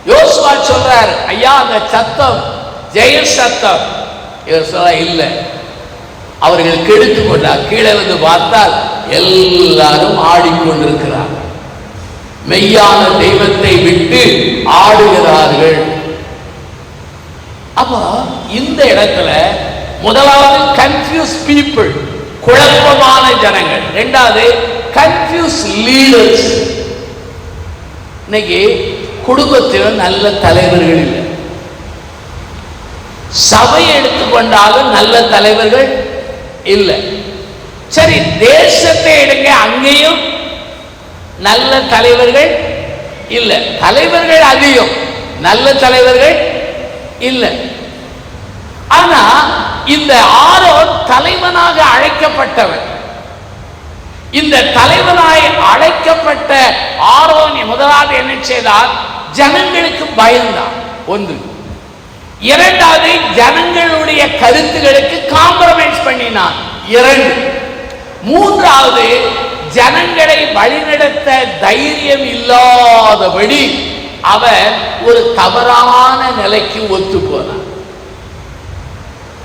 யோசுவா சொல்றார், ஐயா அந்த சத்தம் ஜெய சத்தம். இவர் சொல்ல, இல்லை, அவர்கள் கெடுத்துக் கொண்டார். கீழே வந்து பார்த்தால் எல்லாரும் ஆடிக்கொண்டிருக்கிறார். மெய்யான தெய்வத்தை விட்டு ஆடுகிறார்கள். அப்போ இந்த இடத்துல முதலாவது கன்ஃபியூஸ் பீப்புள், குழப்பமான ஜனங்கள். இரண்டாவது கன்ஃபியூஸ் லீடர்ஸ். இன்னைக்கு குடும்பத்தில் நல்ல தலைவர்கள் இல்லை. சபை எடுத்துக்கொண்டாலும் நல்ல தலைவர்கள் இல்லை. சரி, தேசத்தை எடுங்க, அங்கேயும் நல்ல தலைவர்கள் இல்லை. தலைவர்கள் அதிகம், நல்ல தலைவர்கள் இல்லை. ஆனா இந்த ஆரோன் தலைவனாக அழைக்கப்பட்டவன். இந்த தலைவனாய் அழைக்கப்பட்ட ஆரோன் முதலாவது என்ன செய்தார்? ஜனங்களுக்கு பயந்தான். ஒன்று. இரண்டாவது, ஜனங்களுடைய கருத்துகளுக்கு காம்ப்ரமைஸ் பண்ணினான். இரண்டு. மூன்றாவது, ஜனங்களை வழிநடத்த தைரியம் இல்லாதபடி அவன் ஒரு தவறான நிலைக்கு ஒத்து போனான்.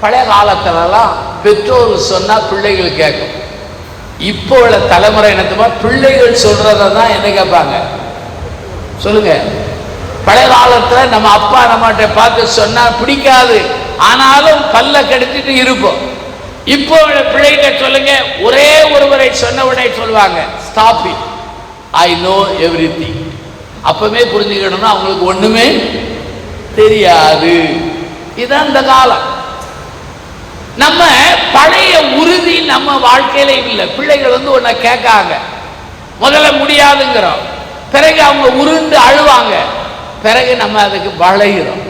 பழைய காலத்திலலாம் பெற்றோர் சொன்னா பிள்ளைகள் கேட்கும். இப்போ உள்ள தலைமுறை என்னத்துமா, பிள்ளைகள் சொல்றதான் என்ன கேட்பாங்க? சொல்லுங்க. பழைய காலத்துல நம்ம அப்பா நம்மகிட்ட பார்த்து சொன்னா பிடிக்காது, ஆனாலும் பல்ல கடிச்சிட்டு இருப்போம். இப்போ உள்ள பிள்ளைங்க சொல்லுங்க, ஒரே ஒருவரை சொன்ன உடனே சொல்லுவாங்க, stop it, I know everything. அப்பவே புரிஞ்சுக்கணும்னா அவங்களுக்கு ஒண்ணுமே தெரியாது. இதான் இந்த காலம். நம்ம பழைய உறுதி நம்ம வாழ்க்கையில இல்லை. பிள்ளைகள் வந்து ஒன்ன கேட்காங்க, முதல்ல முடியாதுங்கிறோம், பிறகு அவங்க உருண்டு அழுவாங்க, பிறகு நம்ம அதுக்கு வளைகிறோம்.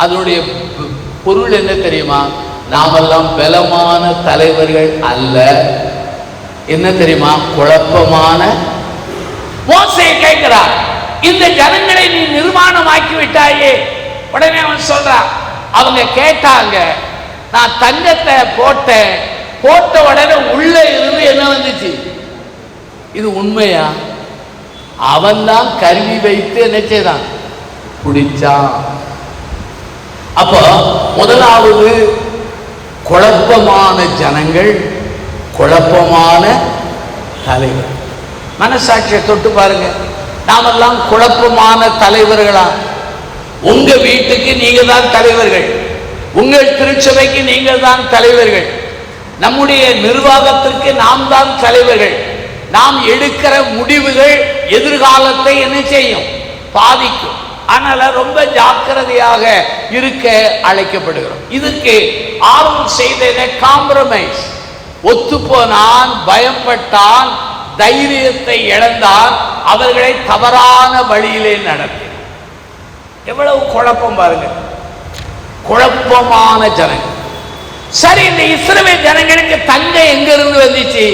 அதனுடைய பொருள் என்ன தெரியுமா? நாமெல்லாம் பலமான தலைவர்கள் அல்ல. என்ன தெரியுமா? குழப்பமான. மோசே கேட்கிறார், இந்த ஜனங்களை நீ நிர்மாணமாக்கி விட்டாயே. உடனே அவன் சொல்றான், அவங்க கேட்டாங்க, நான் தங்கத்தை போட்டேன், போட்ட உடனே உள்ள இருந்து என்ன வந்துச்சு? இது உண்மையா? அவன் தான் கருவி வைத்து என்ன செய்தான்? குடிச்சான். அப்போ முதலாவது குழப்பமான ஜனங்கள், குழப்பமான தலைவர். மனசாட்சியை தொட்டு பாருங்க, நாமெல்லாம் குழப்பமான தலைவர்களா? உங்க வீட்டுக்கு நீங்க தான் தலைவர்கள், உங்கள் திருச்சபைக்கு நீங்கள் தான் தலைவர்கள், நம்முடைய நிர்வாகத்திற்கு நாம் தான் தலைவர்கள். நாம் எடுக்கிற முடிவுகள் எதிர்காலத்தை என்ன செய்யும்? பாதிக்கும். அதனால ரொம்ப ஜாக்கிரதையாக இருக்க அழைக்கப்படுகிறோம். இதுக்கு ஆர்வம் செய்த காம்ப்ரமைஸ், ஒத்து போனான், பயப்பட்டான், தைரியத்தை இழந்தான், அவர்களை தவறான வழியிலே நடத்தி. எவ்வளவு குழப்பம் பாருங்க, குழப்பமான ஜனங்கள். சரி, இந்த இஸ்ரவேல் ஜனங்களுக்கு தங்க எங்க இருந்து வந்துச்சு?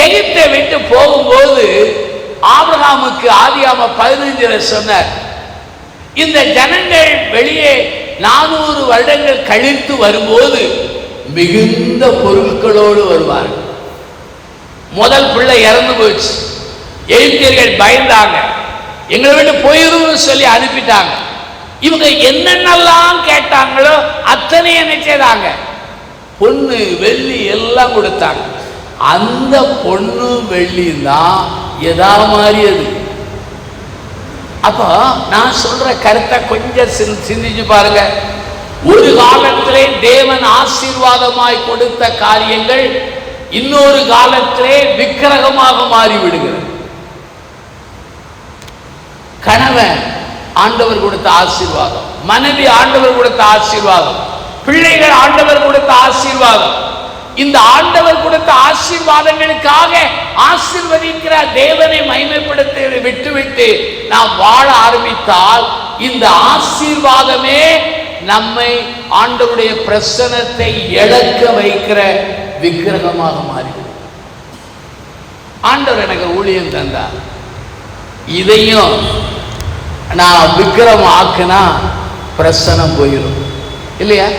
எகிப்தை விட்டு போகும்போது ஆபிரகாமுக்கு ஆதியாகமம் 15 சொன்னார், இந்த ஜனங்கள் வெளியே 400 வருடங்கள் கழித்து வரும்போது மிகுந்த பொருட்களோடு வருவார்கள். முதல் பிள்ளை இறந்து போச்சு, எகிப்தியர்கள் பயந்தாங்க, எங்களை விட்டு போயிருன்னு சொல்லி அனுப்பிட்டாங்க. இவங்க என்னென்னலாம் கேட்டாங்களோ அத்தனை என்ன செய்தாங்க? பொண்ணு வெள்ளி எல்லாம் கொடுத்தாங்க. அந்த பொண்ணு வெள்ளி தான் எதா மாறியது. அப்போ நான் சொல்ற கருத்தை கொஞ்சம் சிந்திச்சு பாருங்க. ஒரு காலத்திலே தேவன் ஆசீர்வாதமாய் கொடுத்த காரியங்கள் இன்னொரு காலத்திலே விக்கிரகமாக மாறிவிடுகிறது. கணவன் ஆண்டவர் கொடுத்த ஆசீர்வாதம், மனைவி ஆண்டவர் கொடுத்த ஆசீர்வாதம், பிள்ளைகள் ஆண்டவர் கொடுத்த ஆசீர்வாதம். இந்த ஆண்டவர் கொடுத்த ஆசீர்வாதங்களுக்காக ஆசீர்வதிக்கிற தேவனை மகிமைப்படுத்த விட்டுவிட்டு நாம் வாழ ஆரம்பித்தால் இந்த ஆசீர்வாதமே நம்மை ஆண்டவருடைய பிரசன்னத்தை இழக்க வைக்கிற விக்கிரகமாக மாறிவிடும். ஆண்டவர் எனக்கு ஊழியம் தந்தார், இதையும் நான் விக்கிரம் ஆக்குனா பிரசனம் போயிடும் இல்லையா?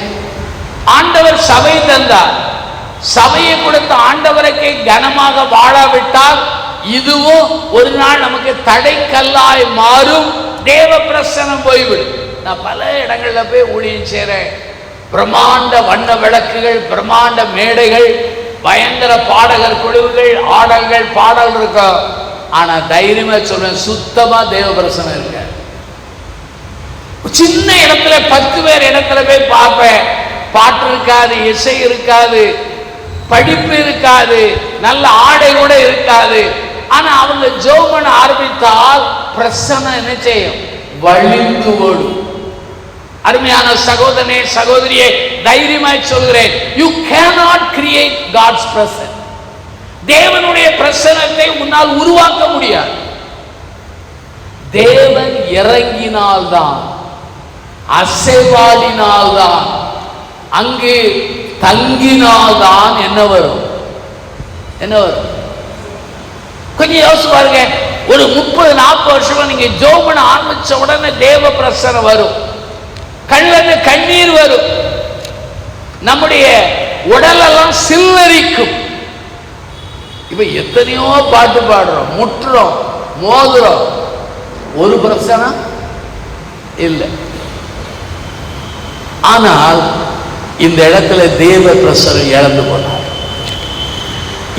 ஆண்டவர் சபை தந்தார், சபையை கொடுத்த ஆண்டவருக்கு கனமாக வாழாவிட்டால் இதுவும் ஒரு நாள் நமக்கு தடைக்கல்லாய் மாறும், தேவ பிரசனம் போய்விடும். நான் பல இடங்கள்ல போய் ஊழியம் செய்றேன். பிரம்மாண்ட வண்ண விளக்குகள், பிரம்மாண்ட மேடைகள், பயங்கர பாடகர் குழுவுகள், ஆடல்கள், பாடல் இருக்கும். ஆனா தைரியமா சொல்றேன், சுத்தமா தேவ பிரசனம் இருக்க. சின்ன இடத்துல 10 பேர் இடத்துல போய் பார்ப்பேன், பாட்டு இருக்காது, இசை இருக்காது, படிப்பு இருக்காது, நல்ல ஆடை கூட இருக்காது. ஆனா அவங்க ஜெபம் பண்ண ஆரம்பித்தால் பிரசன்னம் என்ன செய்யும்? வழிந்து ஓடும். அருமையான சகோதரனே, சகோதரியே, தைரியமாய் சொல்கிறேன், you cannot create God's presence. தேவனுடைய பிரசன்னத்தை உன்னால் உருவாக்க முடியாது. தேவன் இறங்கினால்தான், அசைவாடினால்தான், அங்கு தங்கினால்தான் என்ன வரும்? என்ன வரும்? கொஞ்சம் யோசிச்சு பாருங்க. ஒரு 30-40 வருஷமா நீங்க ஜெபம் பண்ண ஆரம்பிச்ச உடனே தேவ பிரசன்னம் வரும், கண்ணிலிருந்து கண்ணீர் வரும், நம்முடைய உடலெல்லாம் சில்லரிக்கும். இப்ப எத்தனையோ பாட்டு பாடுறோம், முட்டுறோம், மோதுறோம், ஒரு பிரசனம் இல்லை. ஆனால் இந்த இடத்துல தேவ பிரசனம் இழந்து போனார்.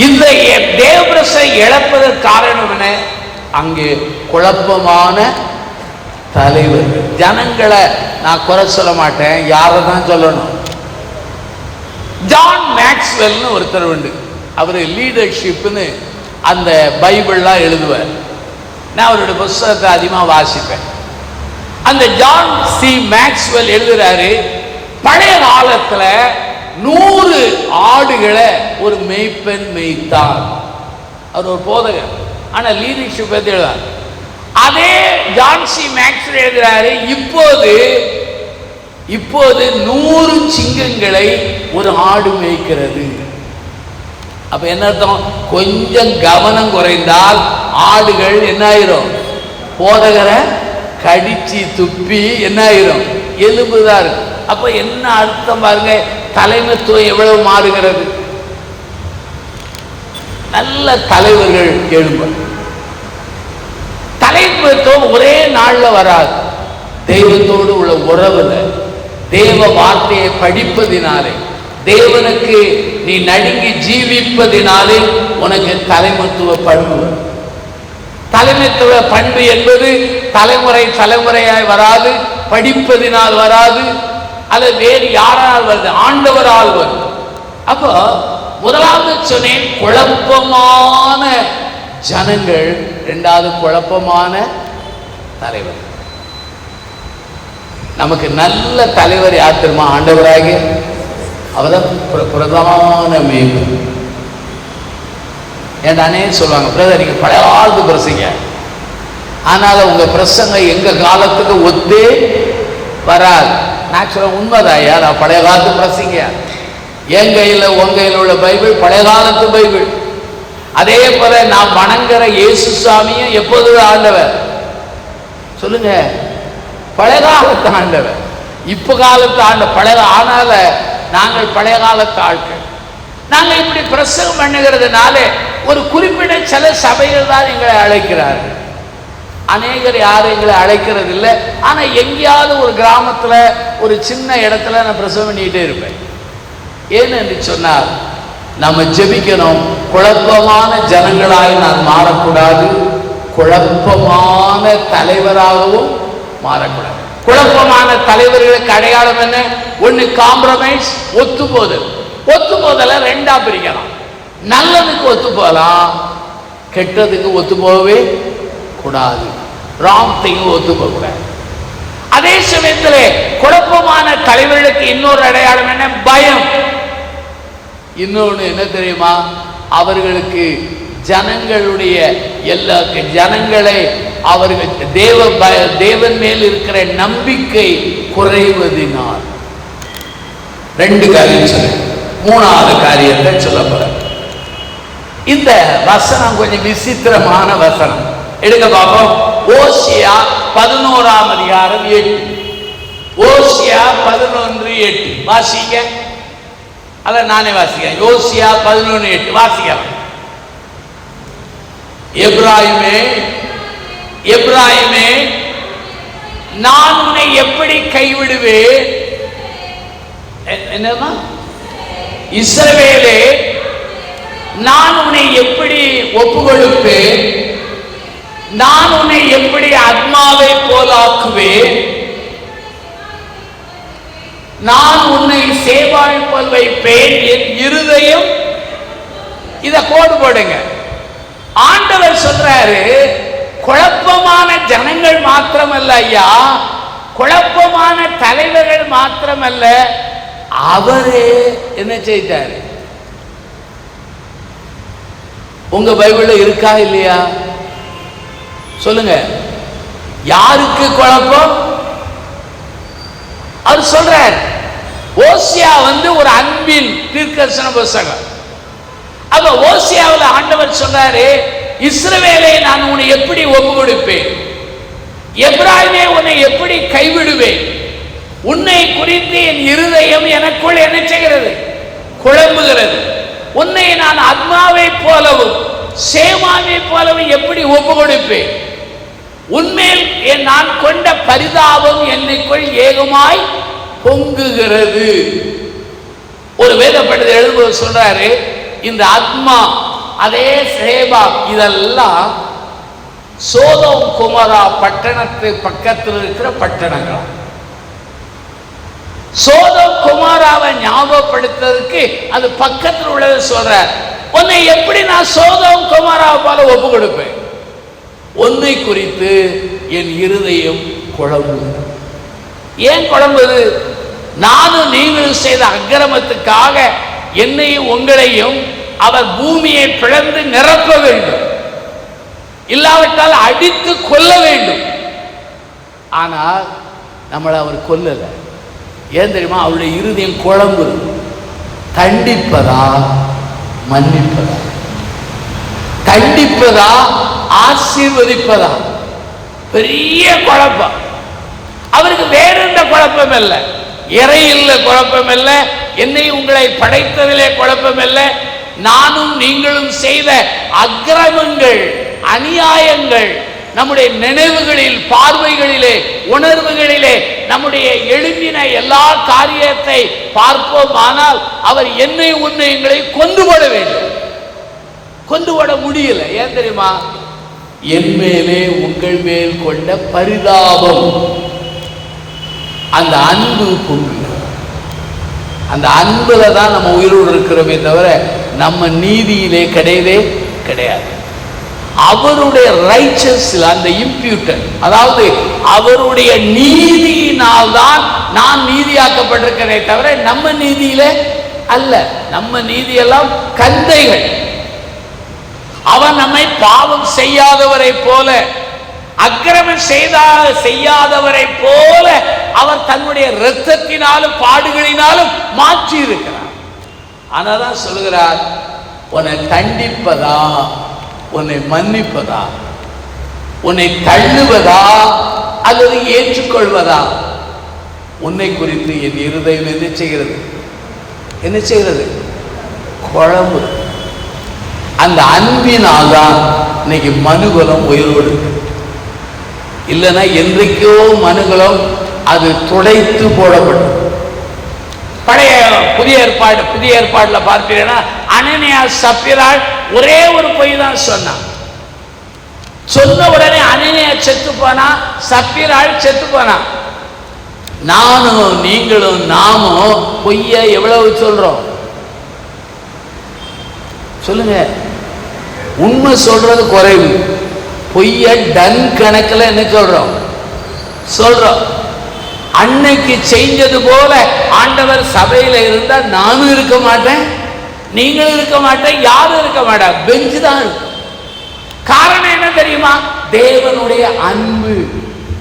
இந்த தேவ பிரசனம் இழப்பதற்கு காரணம் என்ன? அங்கே குழப்பமான தலைவர்கள். ஜனங்களை நான் குறை சொல்ல மாட்டேன், யாரை தான் சொல்லணும். ஜான் மேக்ஸ்வெல்னு ஒருத்தர் உண்டு, அவர் லீடர்ஷிப்னு அந்த பைபிள்லாம் எழுதுவார். நான் அவருடைய புத்தகத்தை அதிகமாக வாசிப்பேன். அந்த ஜான் சி மேக்ஸ்வெல் எழுதுறாரு, பழைய காலத்துல 100 ஆடுகளை ஒரு மேய்ப்பன் மேய்த்தான். அவர் ஒரு போதகர், ஆனா லீடர்ஷிப் பத்தி எழுதார். அதே ஜான் சி மேக்ஸ்வெல் எழுதுறாரு, இப்போது 100 சிங்கங்களை ஒரு ஆடு மேய்க்கிறது. அப்ப என்ன அர்த்தம்? கொஞ்சம் கவனம் குறைந்தால் ஆடுகள் என்ன ஆயிரும்? போதகரை கடிச்சு துப்பி என்ன ஆயிரும்? எலும்புதான் இருக்கும். அப்ப என்ன அர்த்தம் பாருங்க, தலைமைத்துவம் எவ்வளவு மாறுகிறது. நல்ல தலைவர்கள் எழும்பும். தலைமைத்துவம் ஒரே நாள்ல வராது. தெய்வத்தோடு உள்ள உறவுல, தேவ வார்த்தையை படிப்பதினாலே, தேவனுக்கு நீ நடுங்கி ஜீவிப்பதினாலே உனக்கு தலைமைத்துவ பண்பு. தலைமைத்துவ பண்பு என்பது தலைமுறை தலைமுறையாய் வராது, படிப்பதினால் வராது, அல்லது வேறு யாரால் வருது, ஆண்டவரால் வருது. அப்போ முதலாவது சொன்னேன் குழப்பமான ஜனங்கள், இரண்டாவது குழப்பமான தலைவர். நமக்கு நல்ல தலைவர் யார் தெரியுமா? ஆண்டவராக. அவர்தான் பிரதான மேய்ப்பர். ஏன்டானே சொல்லுவாங்க, பிரதர் நீங்க பழைய காலத்து பிரசங்க, ஆனால உங்க பிரசங்க எங்க காலத்துக்கு ஒத்தே வராது. நான் சொல்ல உண்மைதாயா, நான் பழைய காலத்து பிரசங்க. என் கையில உங்க கையில் உள்ள பைபிள் பழைய காலத்து பைபிள். அதே போல நான் வணங்குற இயேசு சாமியும் எப்போது ஆண்டவர் சொல்லுங்க, பழைய காலத்து ஆண்டவர். இப்ப காலத்து ஆண்ட பழைய. ஆனால நாங்கள் பழைய காலத்து ஆட்கள். நாங்கள் இப்படி பிரசங்கம் பண்ணுகிறதுனால ஒரு குறிப்பிட்ட சில சபைகள் தான் எங்களை அழைக்கிறார்கள். அநேகர் யாரும் எங்களை அழைக்கிறது இல்லை. ஆனா எங்கேயாவது ஒரு கிராமத்துல ஒரு சின்ன இடத்துல நான் பிரசவம் பண்ணிக்கிட்டே இருப்பேன். ஏன்னு என்று சொன்னால் நம்ம ஜெபிக்கணும், குழப்பமான ஜனங்களாய் நான் மாறக்கூடாது, குழப்பமான தலைவராகவும் மாறக்கூடாது. குழப்பமான தலைவர்களுக்கு அடையாளம் என்ன? ஒன்னு காம்ப்ரமைஸ், ஒத்து போதல். ஒத்து போதல ரெண்டா பிரிக்கலாம். நல்லதுக்கு ஒத்து போகலாம், கெட்டதுக்கு ஒத்து போகவே கூடாது. ராங் திங் ஒத்து போக கூடாது. அதே சமயத்தில் குழப்பமான தலைவர்களுக்கு இன்னொரு அடையாளம் என்ன? பயம். இன்னொன்று என்ன தெரியுமா? அவர்களுக்கு ஜனங்களுடைய எல்லா ஜனங்களை அவர்கள் தேவன் மேல் இருக்கிற நம்பிக்கை குறைவதினால். ரெண்டு காரியம் சொல்ல, மூணாவது காரியத்தை சொல்ல போற. இந்த வசனம் கொஞ்சம் விசித்திரமான வசனம். எடுங்க பாப்போம். ஓசியா 11ஆம் அதிகாரம் 8. ஓசியா 11:8 வாசிங்க. அத நானே வாசிக்கிறேன். ஓசியா 11:8 வாசிக்கலாம். எப்ராயிமே, எப்ராயிமே, நான் உன்னை எப்படி கைவிடுவேன்? என்னமா? இஸ்ரவேலே, நான் உன்னை எப்படி ஒப்புக்கொடுப்பேன்? நான் உன்னை எப்படி ஆத்மாவை போலாக்குவேன்? நான் உன்னை சேவாள் போல் வைப்பேன், என் இருதயம். இத கோடு போடுங்க. ஆண்டவர் சொல்றாரு, குழப்பமான ஜனங்கள் மாத்திரமல்ல ஐயா, குழப்பமான தலைவர்கள் மாத்திரமல்ல, அவரே என்ன செய்தாரு? உங்க பைபிள்ல இருக்கா இல்லையா? சொல்லுங்க. யாருக்கு குழப்பம்? அவர் சொல்றார். ஓசியா ஒரு அன்பின் தீர்க்கதரிசன புத்தகம். அப்ப ஓசியாவில் ஆண்டவர் சொல்றாரு, இஸ்ரவேலை நான் உன்னை எப்படி ஒப்பு கொடுப்பேன், எப்ராயிமே உன்னை எப்படி கைவிடுவேன்? உன்னை குறித்து என் இருதயம் எனக்குள் என்ன செய்கிறது? குழம்புகிறது. உன்னை நான் ஆத்மாவை போலவும் சேமாவை போலவும் எப்படி ஒப்பு கொடுப்பேன்? உன்மேல் நான் கொண்ட பரிதாபம் என்னைக்குள் ஏகமாய் பொங்குகிறது. ஒரு வேதப்பட்டதை எழுதுவது சொல்றாரு, இந்த ஆத்மா, அதே சேபா, இதெல்லாம் சோதோம் குமரா பட்டணத்து பக்கத்தில் இருக்கிற பட்டணங்கள். சோதோம் குமாராவை ஞாபகப்படுத்துறதுக்கு அது பக்கத்தில் உள்ளது சொல்றார். உன்னை எப்படி நான் சோதோம் குமாராவை போல ஒப்பு கொடுப்பேன்? உன்னை குறித்து என் இருதயம் குழம்புது. ஏன் குழம்புது? நானும் நீங்களும் செய்த அக்கிரமத்துக்காக என்னையும் உங்களையும் அவர் பூமியை பிளந்து நிரப்ப வேண்டும், இல்லாவிட்டால் அடித்து கொல்ல வேண்டும். ஆனால் நம்மளை அவர் கொல்லல. ஏன் தெரியுமா? அவருடைய இருதயம் குழம்பு. தண்டிப்பதா மன்னிப்பதா? தண்டிப்பதா ஆசீர்வதிப்பதா? பெரிய குழப்பம். அவருக்கு வேற எந்த குழப்பம் இல்லை. இறையில் குழப்பம் இல்லை, என்னை உங்களை படைத்ததிலே குழப்பமில்ல. நானும் நீங்களும் செய்த அக்கிரமங்கள், அநியாயங்கள், நம்முடைய நினைவுகளில், பார்வைகளிலே, உணர்வுகளிலே நம்முடைய எழுந்தின எல்லா காரியத்தை பார்ப்போமானால் அவர் என்னை உன்னை எங்களை கொண்டு போட வேண்டும். கொண்டு போட முடியல. ஏன் தெரியுமா? என் மேலே உங்கள் மேல் கொண்ட பரிதாபம், அந்த அன்பு பொங்கு. அந்த அன்புல தான் நம்ம உயிரோடு இருக்கிறோமே தவிர நம்ம நீதியிலே கிடையவே கிடையாது. அவருடைய ரைச்சஸ், அந்த இம்ப்யூட்டர், அதாவது அவருடைய நீதியினால் தான் நான் நீதியாக்கப்பட்டிருக்கிறேனே தவிர நம்ம நீதியில அல்ல. நம்ம நீதியெல்லாம் கந்தைகள். அவன் நம்மை பாவம் செய்யாதவரை போல, அக்கிரமம் செய்யாதவரை போல அவர் தன்னுடைய இரத்தத்தினாலும் பாடுகளினாலும் மாற்றி இருக்கிறார். ஆனாதான் சொல்லுகிறார், உன்னை தண்டிப்பதா, உன்னை மன்னிப்பதா, உன்னை தள்ளுவதா அல்லது ஏற்றுக்கொள்வதா? உன்னை குறித்து என் இருதயம் என்ன செய்கிறது? என்ன செய்கிறது? குழம்பு. அந்த அன்பினால் தான் இன்னைக்கு மனுகுலம் உயிரோடு இருக்கு. இல்லைன்னா என்றைக்கோ மனுகுலம் அது துடைத்து போடப்படும். பழைய புதிய ஏற்பாடுல பார்ப்பீங்கன்னா அனனியா சப்பீராள் ஒரே ஒரு பொய் தான் சொன்னான். சொன்ன உடனே அனனியா செத்து போனா, சப்பீராள் செத்து போனா. நானும் நீங்களும் நாமும் பொய்ய எவ்வளவு சொல்றோம்? சொல்லுங்க. உண்மை சொல்றது குறைவு, பொய்ய டன் கணக்கில் என்ன சொல்றோம்? அன்னைக்கு செஞ்சது போல ஆண்டவர் சபையில இருந்தா நானும் இருக்க மாட்டேன், நீங்களும் இருக்க மாட்டேன், யாரும் இருக்க மாட்டேன், பெஞ்சு தான் இருக்கும். காரணம் என்ன தெரியுமா? தேவனுடைய அன்பு,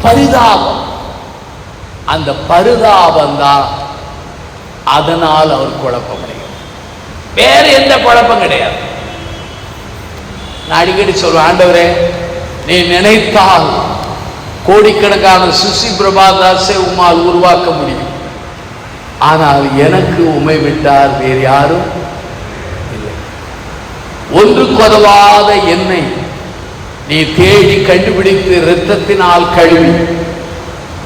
பரிதாபம். அந்த பரிதாபம் தான் அதனால் அவர் குழப்பமடையும். வேற எந்த குழப்பம் கிடையாது. நான் அடிக்கடி சொல்வேன், ஆண்டவரே நீ நினைத்தால் கோடிக்கணக்கான சுசி பிரபாதாசை உம்மால் உருவாக்க முடியும். ஆனால் எனக்கு உம்மை விட்டால் வேறு யாரும் இல்லை. ஒன்று கொதவாத என்னை நீ தேடி கண்டுபிடித்து இரத்தத்தினால் கழுவி,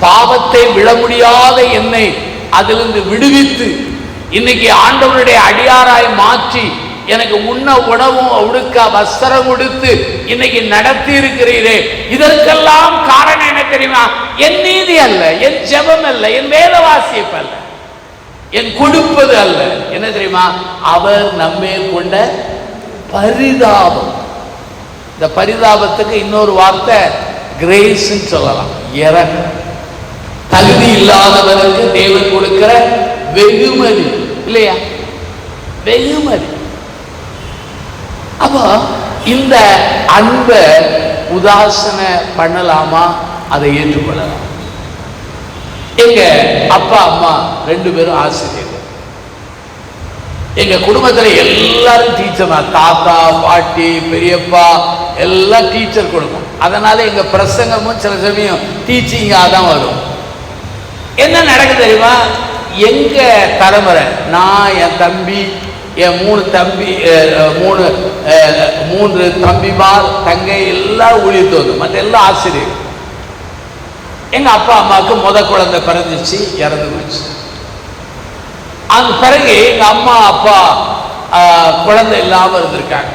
பாவத்தை விட முடியாத என்னை அதிலிருந்து விடுவித்து இன்னைக்கு ஆண்டவருடைய அடியாராய் மாற்றி எனக்கு உண்ண உணவும் உடுக்க வஸ்திரம் கொடுத்து இன்னைக்கு நடத்தி இருக்கிறீரே, இதற்கெல்லாம் காரணம் என்ன தெரியுமா? என் நீதி அல்ல, என் ஜெபம் அல்ல, என் வேத வாசிப்பு அல்ல, என் கொடுப்பது அல்ல. என்ன தெரியுமா? அவர் நம்மே கொண்ட பரிதாபம். இந்த பரிதாபத்துக்கு இன்னொரு வார்த்தை கிரேஸ் சொல்லலாம். இரக்கம். தகுதி இல்லாதவருக்கு தேவன் கொடுக்கிற வெகுமதி இல்லையா? வெகுமதி. அப்போ இந்த அன்பை உதாசன பண்ணலாமா? அதை ஏற்றுக்கொள்ளலாம். எங்க அப்பா அம்மா ரெண்டு பேரும் ஆசிரியர்கள். எங்க குடும்பத்துல எல்லாரும் டீச்சர் தான். தாத்தா, பாட்டி, பெரியப்பா எல்லாம் டீச்சர் குடும்பம். அதனால எங்க பிரசங்கமும் சில சமயம் டீச்சிங்கா தான் வரும். என்ன நடக்குது தெரியுமா? எங்க தலைமுறை, நான், என் தம்பி, என் மூணு தம்பிமார், தங்கை எல்லாம் ஊழியத்து வந்து, மற்ற எல்லாம் ஆசிரியர். எங்க அப்பா அம்மாவுக்கு முத குழந்தை பிறந்துச்சு, இறந்து போச்சு. அது பிறகு எங்க அம்மா அப்பா குழந்தை இல்லாம இருந்திருக்காங்க.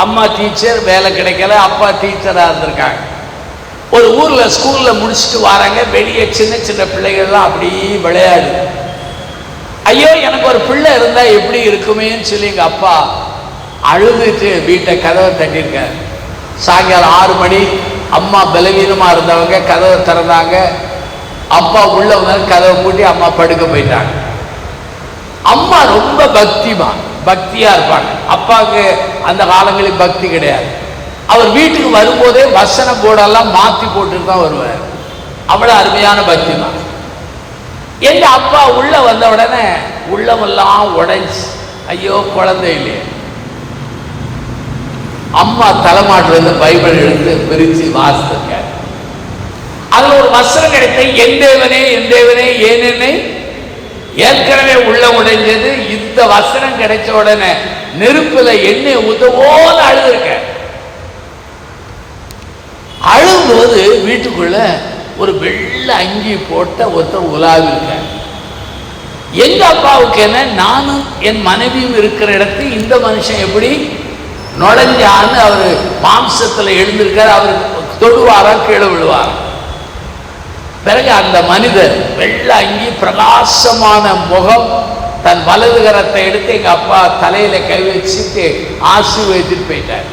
அம்மா டீச்சர், வேலை கிடைக்கல, அப்பா டீச்சரா இருந்திருக்காங்க. ஒரு ஊர்ல ஸ்கூல்ல முடிச்சுட்டு வராங்க, வெளியே சின்ன சின்ன பிள்ளைகள்லாம் அப்படியே விளையாடு. ஐயோ எனக்கு ஒரு பிள்ளை இருந்தா எப்படி இருக்குமேன்னு சொல்லி எங்க அப்பா அழுதுட்டு வீட்டை கதவை தட்டியிருக்காரு. சாயங்காலம் 6 மணி, அம்மா பலவீனமா இருந்தவங்க கதவை திறந்தாங்க. அப்பா உள்ள வந்தாலும் கதவை பூட்டி அம்மா படுக்க போயிட்டாங்க. அம்மா ரொம்ப பக்தியா இருப்பாங்க. அப்பாவுக்கு அந்த காலங்களில் பக்தி கிடையாது. அவர் வீட்டுக்கு வரும்போதே வசன போர்டெல்லாம் மாத்தி போட்டுட்டு தான் வருவார். அவ்வளவு அருமையான பக்தி தான். எங்க அப்பா உள்ள வந்த உடனே உள்ளமெல்லாம் உடைஞ்சு, ஐயோ குழந்தை இல்லையே. அம்மா தலைமாட்டுல இருந்து பைபிள் எடுத்து பிரிச்சு வாசித்திருக்காரு. அதுல ஒரு வசனம் கிடைத்த, என் தேவனே என் தேவனே ஏன் என்னை ஏற்கனவே உள்ள உடைஞ்சது. இந்த வசனம் கிடைச்ச உடனே நெருப்புல எண்ணெய் ஊத்தவோல அழுதுருக்க. அழும்போது வீட்டுக்குள்ள ஒரு வெள்ளை அங்கி போட்ட ஒருத்தர் உலாவி இருக்க. எங்க அப்பாவுக்கு என்ன, நானும் என் மனைவியும் இருக்கிற இடத்து இந்த மனுஷன் எப்படி நுழைஞ்சான்னு அவரு மாம்சத்துல எழுந்திருக்காரு. அவரு தொடுவாரா கீழே விழுவாரா. பிறகு அந்த மனிதர் வெள்ளை அங்கி பிரகாசமான முகம் தன் வலது கரத்தை எடுத்து எங்க அப்பா தலையில கை வச்சுட்டு ஆசீர்வதிச்சுட்டு போயிட்டார்.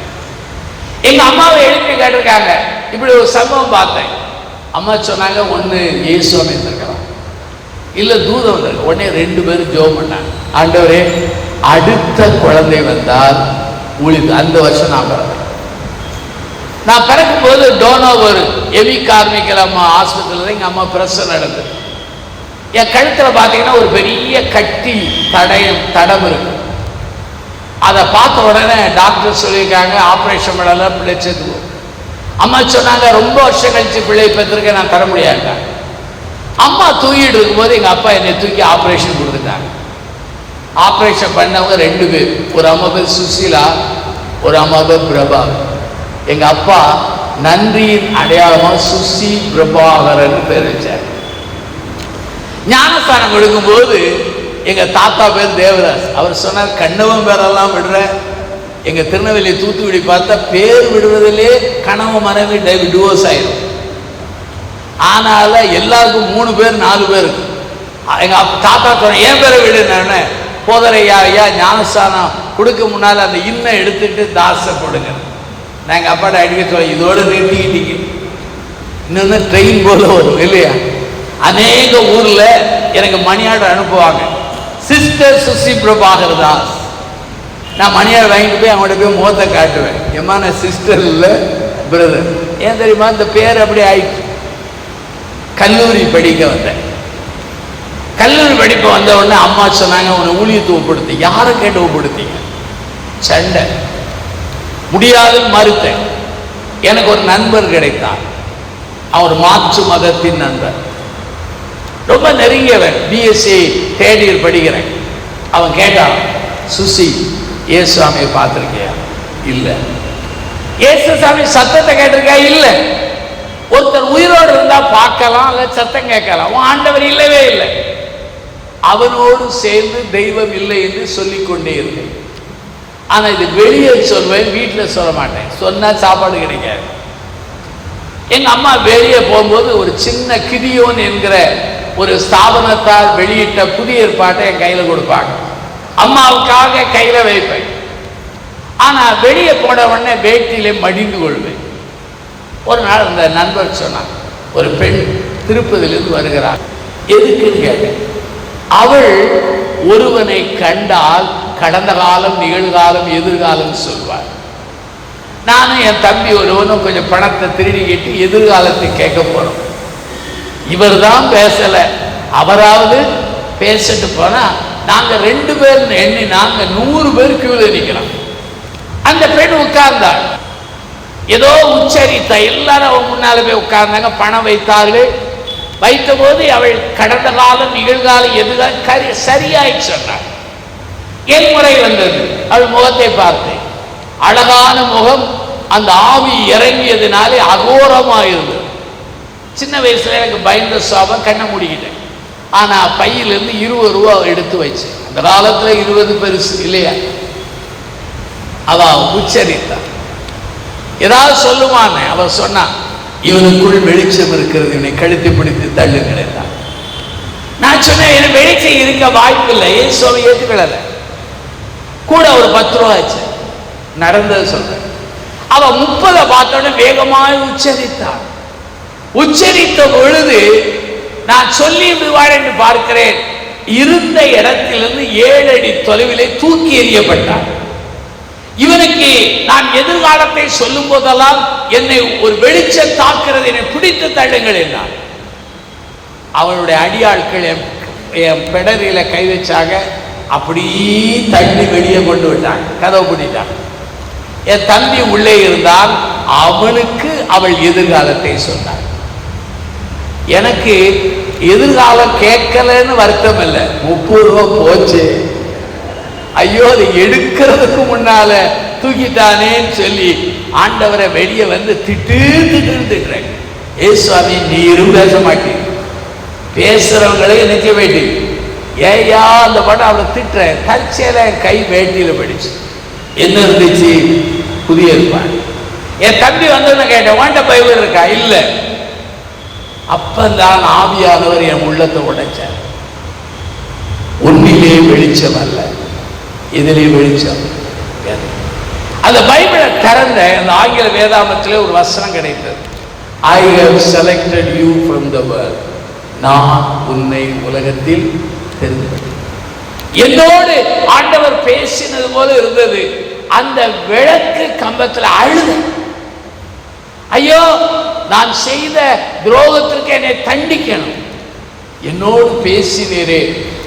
எங்க அம்மாவை எழுப்பி கேட்டிருக்காங்க, இப்படி ஒரு சம்பவம் பார்த்தேன். அம்மா சொன்னாங்க, ஒன்று இயேசு அமைந்திருக்கலாம், இல்லை தூதம் வந்திருக்கு. உடனே 2 பேரும் ஜெபம் பண்ணாங்க, ஆண்டவரே அடுத்த குழந்தை வந்தால் ஊழியர். அந்த வருஷம் நான் பிறந்தேன். நான் பிறக்கும் போது டோனோவர் எவி கார்மிக்கல் அம்மா ஆஸ்பத்திரியில் எங்கள் அம்மா பிரசவம் நடந்தது. என் கழுத்தில் பார்த்தீங்கன்னா ஒரு பெரிய கட்டி தடம் இருக்கு. அதை பார்த்த உடனே டாக்டர் சொல்லியிருக்காங்க, ஆப்ரேஷன் பண்ணலாம், பிள்ளை செத்து. அம்மா சொன்னாங்க, ரொம்ப வருஷம் கழிச்சு பிள்ளை பெற்றிருக்க, நான் தர முடியாதுட்டாங்க. அம்மா தூக்கிட்டு இருக்கும்போது எங்கள் அப்பா என்னை தூக்கி ஆப்ரேஷன் கொடுத்துட்டாங்க. ஆப்ரேஷன் பண்ணவங்க 2 பேர். ஒரு அம்மா பேர் சுசீலா, ஒரு அம்மா பேர் பிரபா. எங்கள் அப்பா நன்றியின் அடையாளமாக சுசி பிரபாகரன் பேர் வச்சார். ஞானஸ்தானம் கொடுக்கும்போது எங்கள் தாத்தா பேர் தேவதாஸ். அவர் சொன்னார், கண்ணவன் பேரெல்லாம் விடுற. எங்கள் திருநெல்வேலி தூத்துக்குடி பார்த்தா பேர் விடுவதிலே கணவன் மனைவி டிவோர்ஸ் ஆயிடும். ஆனால எல்லாருக்கும் 3 பேர் 4 பேர் இருக்கு. எங்கள் தாத்தா சொன்ன, என் பேரை விடுன்னு. போதரையா ஐயா ஞானஸ்தானம் கொடுக்க முன்னால் அந்த இன்னை எடுத்துட்டு தாசை கொடுங்க. நான் எங்கள் அப்பாட்ட அடிக்க சொல்ல, இதோடு நிறுத்திக்கிட்டீங்க, இன்னொன்று ட்ரெயின் போல வரும் இல்லையா. அநேக ஊரில் எனக்கு மணியாடு அனுப்புவாங்க, சிஸ்டர் சுசி பிரபாகர் தாஸ். நான் மணியாடு வாங்கிட்டு போய் அவங்கள்ட்ட போய் முகத்தை காட்டுவேன், ஏமா நான் சிஸ்டர் இல்லை பிரதர். ஏன் தெரியுமா, இந்த பேர் அப்படி ஆயிடுச்சு. கல்லூரி படிக்க வந்தேன். கல்லூரி படிப்பு வந்த உடனே அம்மா சொன்னாங்க, உன்னை ஊழியத்தை ஒப்படுத்தி. யாரை கேட்டு ஒப்படுத்தீங்க? சண்டை முடியாதுன்னு மறுத்தேன். எனக்கு ஒரு நண்பர் கிடைத்தார். அவர் மாற்று மதத்தின் நண்பர், ரொம்ப நெருங்கியவன். பிஎஸ்சி தேர்ட் இயர் படிக்கிறேன். அவன் கேட்டான், சுசி இயேசுசாமியை பார்த்துருக்கியா? இல்லை. இயேசுசாமி சத்தத்தை கேட்டிருக்கா? இல்லை. ஒருத்தர் உயிரோடு இருந்தா பார்க்கலாம், அல்ல சத்தம் கேட்கலாம். உன் ஆண்டவர் இல்லவே இல்லை. அவனோடு சேர்ந்து தெய்வம் இல்லை என்று சொல்லிக்கொண்டே இருந்தேன். ஆனால் இது வெளியே சொல்வேன், வீட்டில் சொல்ல மாட்டேன். சொன்னால் சாப்பாடு கிடைக்காது. எங்கள் அம்மா வெளியே போகும்போது ஒரு சின்ன கிதியோன் என்கிற ஒரு ஸ்தாபனத்தால் வெளியிட்ட புதிய ஏற்பாட்டை என் கையில் கொடுப்பாங்க. அம்மாவுக்காக கையில் வைப்பேன். ஆனால் வெளியே போன உடனே வேட்டியிலே மடிந்து கொள்வேன். ஒரு நாள் அந்த நண்பர் சொன்னான், ஒரு பெண் திருப்பதியிலிருந்து வருகிறார். எதுக்குன்னு கேட்டேன். அவள் ஒருவனை கண்டால் கடந்த காலம், நிகழ்காலம், எதிர்காலம் சொல்வார். நானும் என் தம்பி ஒருவனும் கொஞ்சம் பணத்தை திருடிக்கிட்டு எதிர்காலத்தை கேட்க போறோம். இவர் தான் பேசல, அவராவது பேசிட்டு போனா நாங்க 2 பேர் எண்ணி நாங்க 100 பேர் கியூல நிக்கிறோம். அந்த பெண் உட்கார்ந்தாள், ஏதோ உச்சரித்த. எல்லாரும் அவன் முன்னால போய் உட்கார்ந்தாங்க, பணம் வைத்தார்கள். வைத்த போது அவள் கடந்த காலம், நிகழ்காலம், எதிர்காலம் சரியாய் சொன்னாள். என் முறை வந்தது. அவள் முகத்தை பார்த்தேன். அழகான முகம். அந்த ஆவி இறங்கியதுனாலே அகோரமாக இருந்தது. சின்ன வயசுல எனக்கு பயந்த சாபம், கண்ணை மூடிக்கிட்டேன். ஆனா பையிலிருந்து 20 ரூபா எடுத்து வச்சேன். அந்த காலத்துல 20 பெருசு இல்லையா. அவ உச்சரித்தார். ஏதாவது சொல்லுவான்னு அவர் சொன்னான், இவனுக்குள் வெளிச்சம் இருக்கிறது, இவனை கழுத்தி பிடித்து தள்ளுங்கள். நான் சொன்னேன், எனக்கு வெளிச்சம் இருக்க வாய்ப்பு இல்லை, இயேசுவை ஏற்றுக்கல. கூட ஒரு 10 ரூபா ஆச்சு. நடந்தது சொல்றேன். அவ 30 பார்த்தோன்னு வேகமாக உச்சரித்தாள். உச்சரித்த பொழுது நான் சொல்லி விடுவாள் என்று பார்க்கிறேன். இருந்த இடத்திலிருந்து 7 அடி தொலைவிலே தூக்கி எறியப்பட்டார். இவனுக்கு நான் எதிர்காலத்தை சொல்லும் போதெல்லாம் என்னை ஒரு வெளிச்சம் தாக்குறது, என்னை பிடித்து தள்ளுங்கள் என்றார். அவனுடைய அடியாட்கள் என் பெடரியில கை வச்சாங்க. அப்படி தள்ளி வெளியே கொண்டு விட்டாங்க, கதவு பிடிட்டாங்க. என் தம்பி உள்ளே இருந்தால் அவனுக்கு அவள் எதிர்காலத்தை சொன்னார். எனக்கு எதிர்காலம் கேட்கலன்னு வருத்தம் இல்லை, 30 ரூபா போச்சு, ஐயோ அதை எடுக்கிறதுக்கு முன்னால தூக்கிட்டானேன்னு சொல்லி ஆண்டவரை வெளியே வந்து திட்டுறேன். ஏசுவாமி நீரும் பேச மாட்டேன், பேசுறவங்களே நினைக்க வேண்டிய ஏயா அந்த படம் அவளை திட்டுறேன். தற்செயல கை வேட்டியில படிச்சு என்ன இருந்துச்சு, புதிய இருப்பான். என் தம்பி வந்தோன்னு கேட்டேன், வாண்ட பைபிள் இருக்கா? இல்லை. அப்பந்தான் ஆவியானவர் என் உள்ளத்தை உடைச்சார். ஒன்னிலே வெளிச்சம் அல்ல, இதிலே வெளிச்சம். அந்த பைபிளை திறந்த அந்த ஆங்கில வேதாமத்திலே ஒரு வசனம் கிடைத்தது. I have selected you from the world. நான் உன்னை உலகத்தில் தெரிந்து. என்னோடு ஆண்டவர் பேசினது போல இருந்தது. அந்த விளக்கு கம்பத்தில் அழுத, ஐயோ நான் செய்த துரோகத்திற்கு என்னை தண்டிக்கணும், என்னோடு பேசினீரே,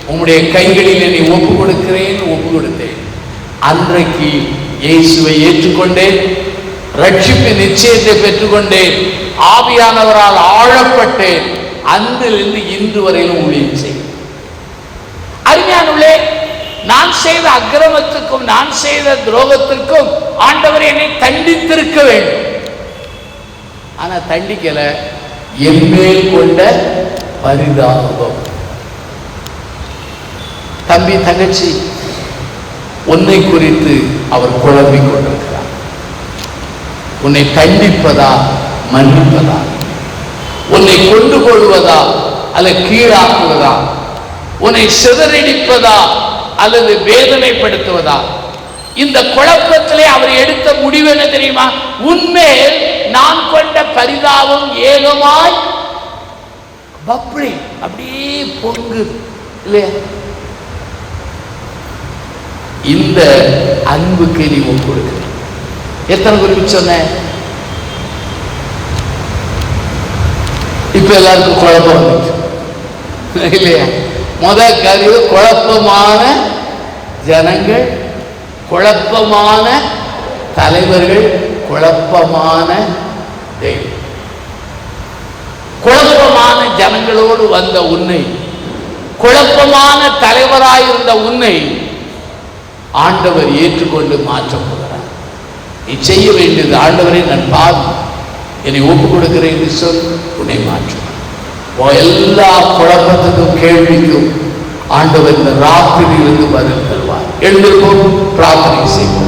உம்முடைய கைகளில் என்னை ஒப்பு கொடுக்கிறேன், ஒப்பு கொடுத்தேன். அன்றைக்கு இயேசுவை ஏற்றுக்கொண்டேன், ரட்சிப்பின் நிச்சயத்தை பெற்றுக்கொண்டேன், ஆவியானவரால் ஆழப்பட்டேன். அன்றிலிருந்து இன்று வரையிலும் ஊழியம் செய்யும். அருமையானவர்களே, நான் செய்த அக்கிரமத்துக்கும் நான் செய்த துரோகத்திற்கும் ஆண்டவர் என்னை தண்டித்திருக்க வேண்டும். ஆனா தண்டிக்கல, என்மேல் கொண்ட பரிதாபம். தம்பி தங்கச்சி, உன்னை குறித்து அவர் குழம்பிக் கொண்டிருக்கிறார். உன்னை தண்டிப்பதா மன்னிப்பதா, உன்னை கொண்டு கொள்வதா அல்லது கீழாக்குவதா, உன்னை சிதறடிப்பதா அல்லது வேதனைப்படுத்துவதா? இந்த குழப்பத்திலே அவர் எடுத்த முடிவு என்ன தெரியுமா? உன்மேல் நான் கொண்ட பரிதாபம் ஏகமாய் பப்ளி அப்படியே பொங்குது இல்லையா? இந்த அன்புக்கு நீ ஒப்புடுக்க. எத்தனை குறிப்பு சொன்ன? இப்ப எல்லாருக்கும் குழப்பம் வந்துச்சு இல்லையா? முதல் கருவு குழப்பமான ஜனங்கள், குழப்பமான தலைவர்கள், குழப்பமான தெய்வம். குழப்பமான ஜனங்களோடு வந்த உன்னை, குழப்பமான தலைவராயிருந்த உன்னை ஆண்டவர் ஏற்றுக்கொண்டு மாற்றம் போகிறார். நீ செய்ய வேண்டியது, ஆண்டவரை நான் பாவி என்னை ஒப்பு கொடுக்கிறேன் என்று சொல், உன்னை மாற்றும். எல்லா குழப்பத்துக்கும் கேள்விக்கும் ஆண்டவர் இந்த ராத்திரியிலிருந்து பதில் தருவார். எழுந்திருப்போம், பிரார்த்தனை செய்வோம்.